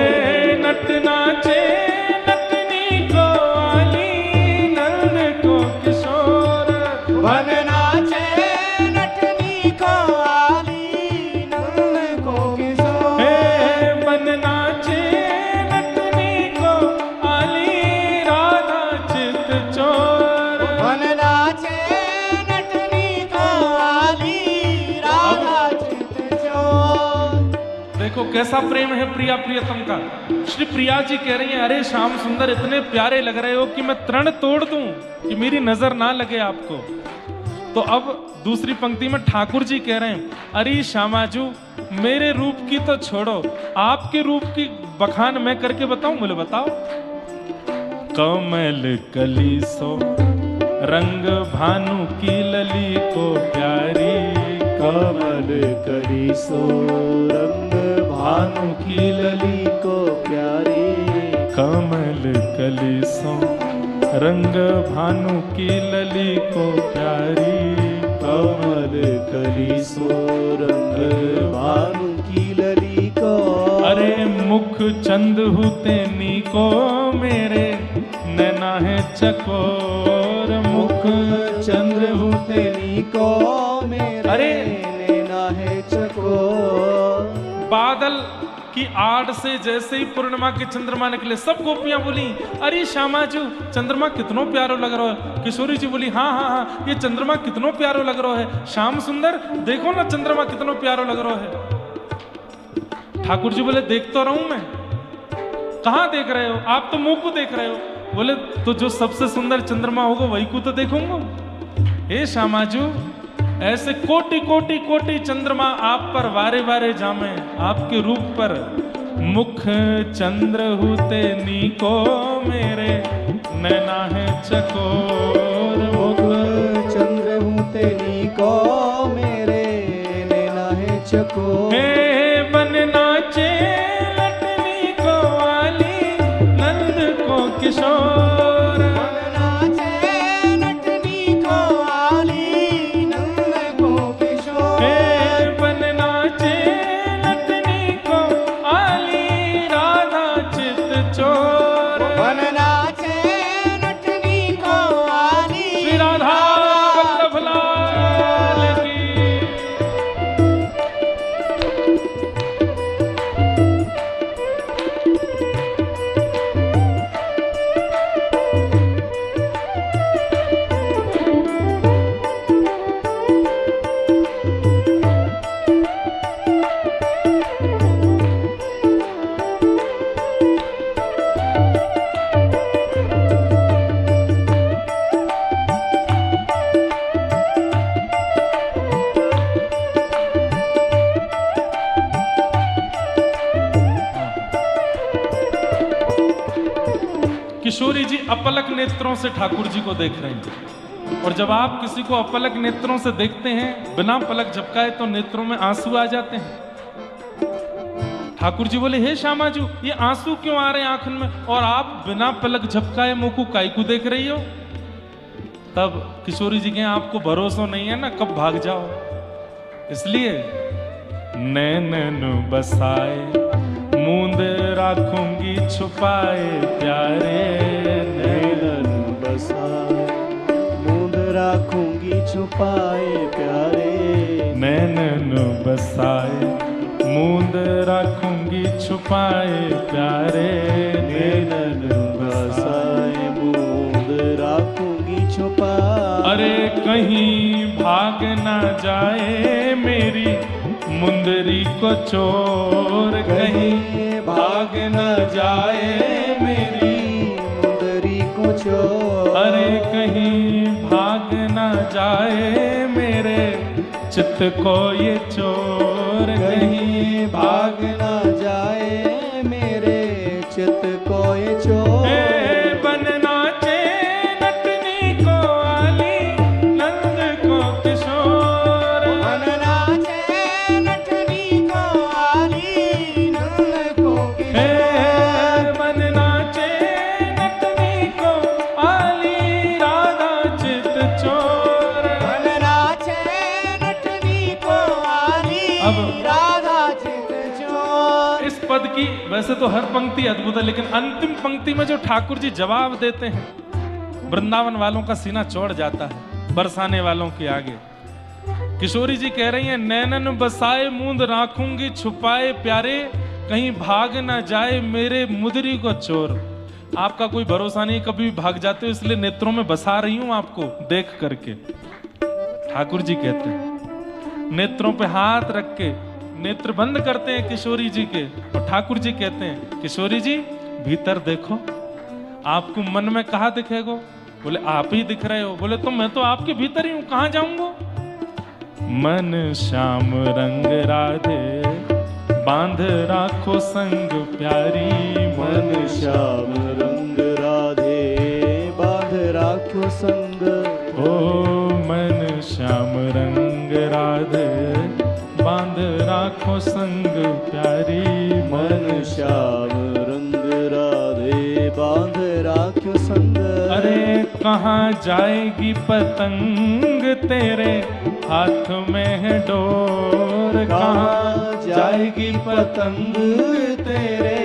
नट नाचे नटनी को वाली, नंद को किशोर। कैसा प्रेम है प्रिया प्रियतम का। श्री प्रिया जी कह रही हैं, अरे श्याम सुंदर इतने प्यारे लग रहे हो कि मैं तृण तोड़ दूं कि मेरी नजर ना लगे आपको। तो अब दूसरी पंक्ति में ठाकुर जी कह रहे हैं, अरे श्यामाजू मेरे रूप की तो छोड़ो, आपके रूप की बखान मैं करके बताऊं? बोले बताओ। कमल कली सो रंग भानु की लली को प्यारी, कमल कली सो रंग भानु की लली को प्यारी, कमल कली सो रंग भानु की लली को प्यारी, कमल कली सो रंग भानु की लली को। अरे मुख चंद हुते नी को मेरे नैना है चकोर, मुख चंद्र हुते नी को मेरे अरे नैना है चकोर। बादल की आड़ से जैसे ही पूर्णिमा के चंद्रमा निकले, सब गोपियां बोली, अरे श्यामाजू चंद्रमा कितनो प्यारो लग रहा है। किशोरी जी बोली, हाँ हाँ हाँ ये चंद्रमा कितनो प्यारो लग रहा है। श्याम सुंदर देखो ना चंद्रमा कितनो प्यारो लग रहा है। ठाकुर जी बोले, देख तो रहूं मैं। कहां देख रहे हो आप? तो मुंह को देख रहे हो। बोले, तो जो सबसे सुंदर चंद्रमा होगा वही को तो देखूंगा। हे श्यामाजू ऐसे कोटि कोटि कोटि चंद्रमा आप पर वारे वारे जामे, आपके रूप पर मुख चंद्र हुते नी को मेरे नैना है चकोर, मुख चंद्र हुते नी को मेरे नैना है चकोर। हे बन नाचे लटनी को वाली नंद को किशोर, किशोरी जी अपलक नेत्रों से ठाकुर जी को देख रहे हैं। और जब आप किसी को अपलक नेत्रों से देखते हैं, बिना पलक झपकाए, तो नेत्रों में आंसू आ जाते हैं। ठाकुर जी बोले, हे श्यामाजू ये आंसू क्यों आ रहे हैं आंखन में, और आप बिना पलक झपकाए मुंह को काई को देख रही हो? तब किशोरी जी के आपको भरोसा नहीं है ना, कब भाग जाओ। इसलिए नैनन बसाए मूंद राखूंगी छुपाए प्यारे, नैनन बसाए मूंद राखूंगी छुपाए प्यारे, नैनन बसाए मूंद राखूंगी छुपाए प्यारे, नैनन बसाए मूंद राखूंगी छुपाए। अरे कहीं भाग ना जाए मेरी मुंदरी को चोर, कहीं भाग न जाए मेरी मुंदरी को चोर। अरे कहीं भाग न जाए मेरे चित्त को ये चोर, कहीं भाग न जाए मेरे चित्त को ये चोर। बन नाचे नटनी को आली नंद को किशोर, बन नाचे नटनी को आली नंद को किशोर। बन नाचे नटनी को आली राधा चित चोर, बन नाचे नटनी को आली राधा चित चोर। इस पद की वैसे तो हर पंक्ति अद्भुत है, लेकिन अंतिम पंक्ति में जो ठाकुर जी जवाब देते हैं, वृंदावन वालों का सीना चौड़ जाता है बरसाने वालों के आगे। किशोरी जी कह रही हैं, नैनन बसाए मूंद राखूंगी छुपाए प्यारे, कहीं भाग ना जाए मेरे मुदरी को चोर। आपका कोई भरोसा नहीं, कभी भी भाग जाते हो, इसलिए नेत्रों में बसा रही हूं आपको देख करके। ठाकुर जी कहते हैं, नेत्रों पे हाथ रख के नेत्र बंद करते हैं किशोरी जी के और ठाकुर जी कहते हैं किशोरी जी भीतर देखो, आपको मन में कहा दिखेगो? बोले आप ही दिख रहे हो। बोले तो मैं तो आपके भीतर ही हूं, कहां जाऊंगा? मन श्याम रंग राधे बांध राखो संग प्यारी, मन श्याम रंग राधे बांध राखो संग। ओ मन श्याम रंग राधे बांध राखो संग प्यारी, मन श्याम रंग राधे बांध राखो संग। अरे कहाँ जाएगी पतंग तेरे हाथ में है डोर, कहाँ जाएगी पतंग तेरे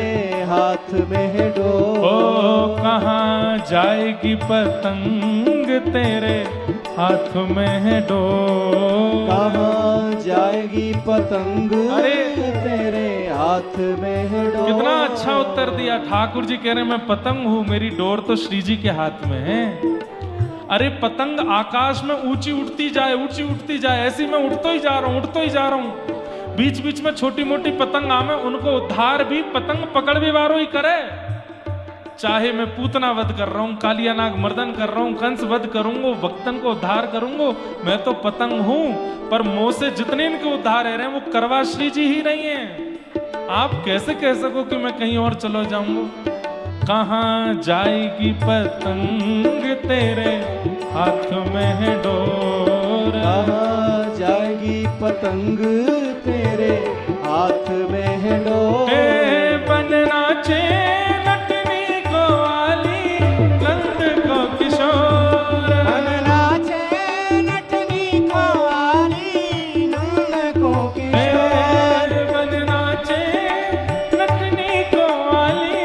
हाथ में है डोर। ओ कहाँ जाएगी पतंग तेरे हाथ में है डोर, कहाँ जाएगी पतंग अरे तेरे हाथ में है डोर। कितना अच्छा उत्तर दिया। ठाकुर जी कह रहे मैं पतंग हूं, मेरी डोर तो श्री जी के हाथ में है। अरे पतंग आकाश में ऊंची उठती जाए, ऊंची उठती जाए, ऐसी मैं उठता ही जा रहा हूं, उठता ही जा रहा हूं। बीच बीच में छोटी मोटी पतंग आवे, उनको उद्धार भी पतंग पकड़ भी वारो ही करे। चाहे मैं पूतना वध कर रहा हूं, कालिया नाग मर्दन कर रहा हूं, कंस वध करूंगा, भक्तन को उद्धार करूंगा, मैं तो पतंग हूं। पर मोह से जितने इनके उद्धार रह रहे हैं वो करवा श्री जी ही नहीं है। आप कैसे कह सको कि मैं कहीं और चलो जाऊंगा? कहाँ जाएगी पतंग तेरे हाथ में है डोर, कहाँ जाएगी पतंग तेरे हाथ में है डोर। बनना चे नटनी को वाली नंद को किशोर, बनना चे नटनी को वाली नंद को किशोर। बनना चे नटनी को वाली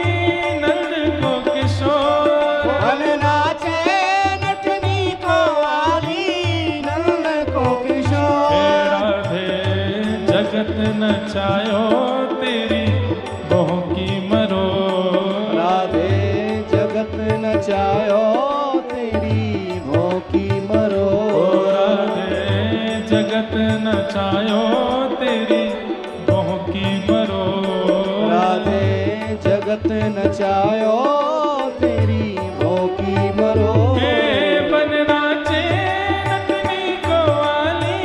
नंद को किशोर, बनना चे नटनी को वाली नंद को किशोर। राधे जगत नचायो तेरी बहू की मरो, राधे जगत नचायो तेरी भों की मरो। राधे जगत नचायो तेरी बहू की मरो, राधे जगत नचायो तेरी भों की मरो। बनना चे नटनी को वाली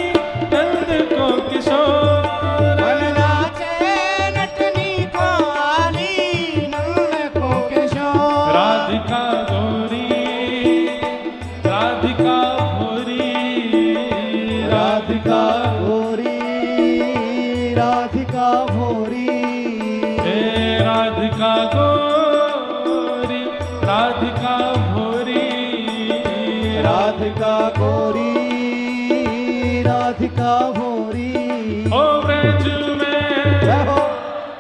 नंद को किशोर, बनना चे नटनी को वाली नंद को किशोर। राधिका गौरी राधिका भोरी, राधिका गोरी राधिका भोरी। हे राधिका गौरी राधिका भोरी, राधिका गोरी राधिका भोरी। ओ ब्रज में, जय हो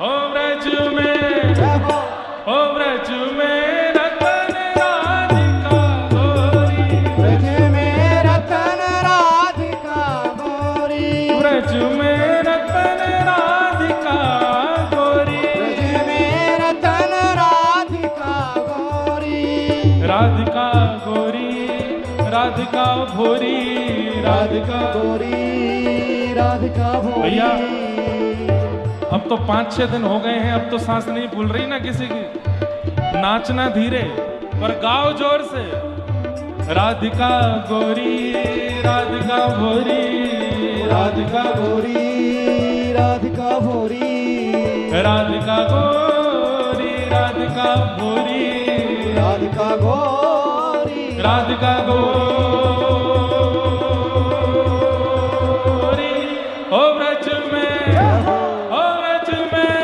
ओ ब्रज में, जय हो। ओ ब्रज में रतन राधिका गौरी, ब्रज में रतन राधिका गोरी। ब्रज में रतन राधिका गौरी, ब्रज में रतन राधिका गोरी। राधिका गौरी राधिका भोरी, राधिका गोरी राधिका भोरी। भैया अब तो 5-6 दिन हो गए हैं, अब तो सांस नहीं फूल रही ना किसी की। नाचना धीरे पर गाओ जोर से। राधिका गौरी राधिका भोरी, राधिका गोरी राधिका भोरी। राधिका गौरी राधिका भोरी, राधिका गोरी राधिका गौरी। ओ ब्रज में, ओ ब्रज में,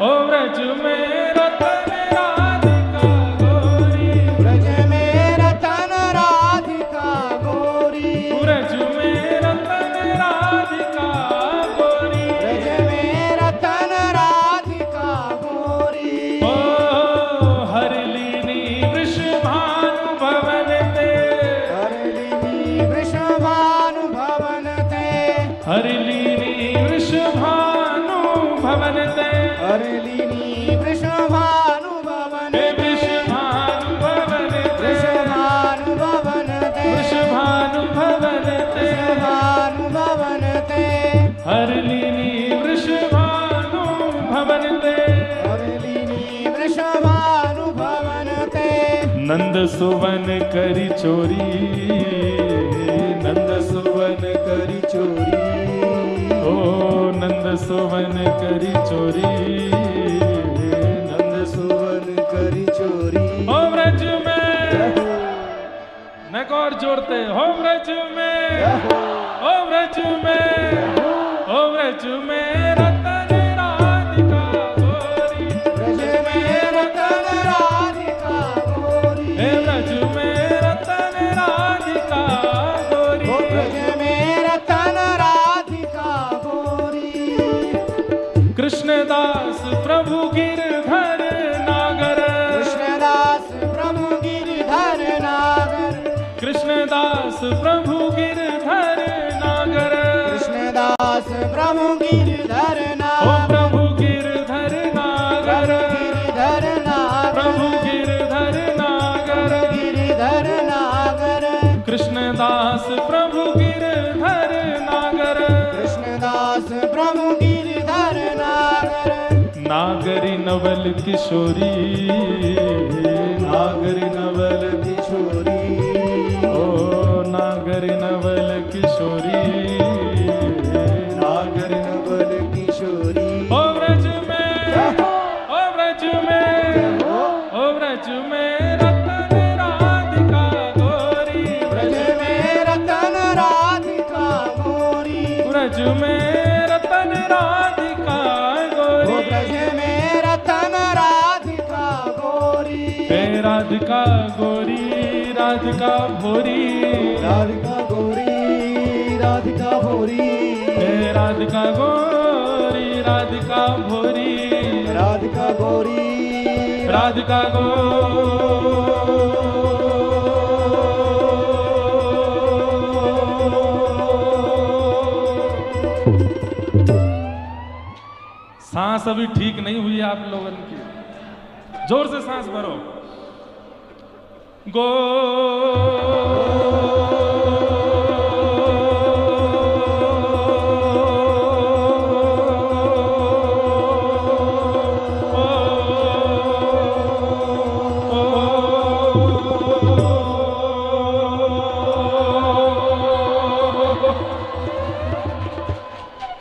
ओ ब्रज में रतन राधिका गौरी, ब्रज में रतन राधिका गोरी। ब्रज में रतन राधिका गौरी। ब्रज में रतन राधिका गोरी। ओ हरलीनी वृषभानु भवन ते, हरलिनी वृषभानु भवन ते। हरलीनी वृषभानु भवन ते, हरलिनी वृषभानु भवन हे ते। वृषभानु भवन ते, वृषभानु भवन ते। वृषभानु भवन ते, वृषभानु भवन ते। हरलीनी सुवन करी चोरी, नंद सुवन करी चोरी, ओ नंद सुवन करी चोरी, नंद सुवन करी चोरी। हो व्रज में नक और जोड़ते, हो व्रज में, हो व्रज में, हो व्रज में रतन राधिका गोरी, ब्रज में रतन राधिका गोरी, हे व्रज में रतन राधिका गोरी, ओ ब्रज में रतन राधिका गोरी। कृष्णदास प्रभु गिरधर नागर, कृष्णदास प्रभु गिरधर नागर, कृष्णदास प्रभु गिरधर नागर, कृष्णदास प्रभु गिरधर ओ नागर, प्रभु गिरधर नागर, गिरधर नागर, प्रभु गिरधर नागर, गिरधर नागर, कृष्णदास प्रभु गिरधर नागर, कृष्णदास प्रभु गिरधर नागर। नागरी नवल किशोरी, नागरी नवल किशोरी, ओ नागरी नवल किशोरी, नागर नवल किशोरी। ओ व्रज में, ओ व्रज में, ओ व्रज में रतन राधिका गोरी, ब्रज में रतन राधिका गोरी, व्रज में रतन राधिका ओ गोरी, ब्रज में रतन राधिका गोरी। हे राधिका गोरी, राधिका भोरी, राधिका गोरी, राधिका भोरी, हे राधिका गोरी, राधिका भोरी, राधिका गोरी, राधिका सांस अभी ठीक नहीं हुई है आप लोगों की, जोर से सांस भरो। गो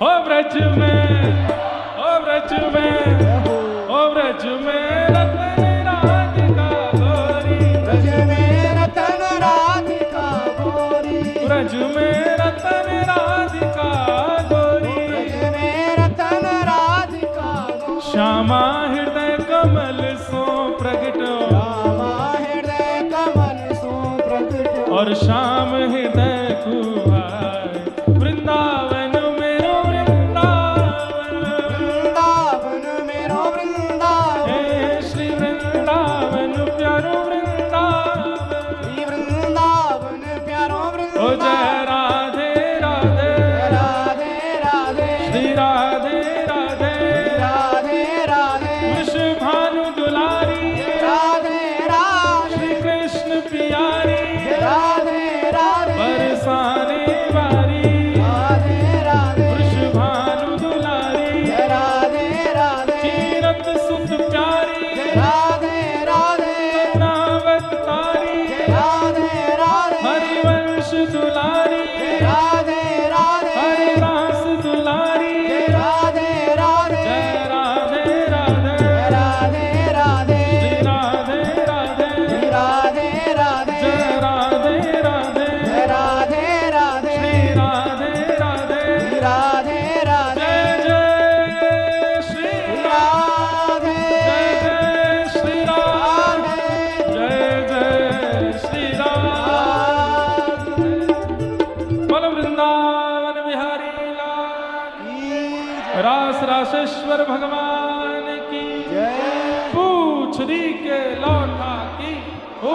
हो व्रज में, हो व्रज में, हो व्रज में रतन राधिका गोरी, ब्रज में रतन राधिका गोरी, ब्रज में रतन राधिका गोरी, ब्रज में रतन राधिका गोरी। श्यामा हृदय कमल सो प्रगट, रामा हृदय कमल सो प्रगट, और श्याम हृदय कुआर वृंदावन मेरो वृंदावन, वृंदावन मेरो वृंदावन, हे श्री वृंदावन प्यारो वृंदावन, श्री वृंदावन प्यारो ओ वृंदावन। जय राधे राधे, राधे राधे, श्री राधे राधे, राधे राधे, वृषभानु दुलारी, राधे राधे, श्री कृष्ण प्यारी, राधे राधे, बरसाने वारी, राधे राधे, वृषभानु दुलारी, राधे राधे, तीरथ सुत प्यारी, राधे राधे, नावत तारी, राधे राधे, हरिवंश दुलारी, राधे राधे, हरिदास दुलारी, राधे राधे, जय राधे राधे, राधे राधे, श्री राधे राधे, राधे राधे, जय राधे राधे, राधे राधे, श्री राधे राधे, राधे राधे, जय जय श्री राधे, जय जय श्री राम, राधे, जय जय श्री राम, बोलो वृंदावन बिहारी लाल, रास रासेश्वर भगवान की जय। पूछड़ी के लौटा की हो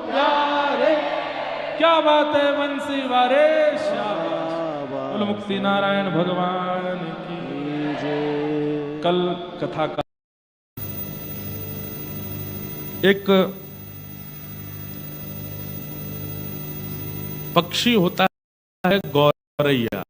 प्यारे, क्या बात है बंसी वारे शाबाश, बोलो मुक्ति नारायण भगवान की। कल कथा का एक पक्षी होता है गौरैया,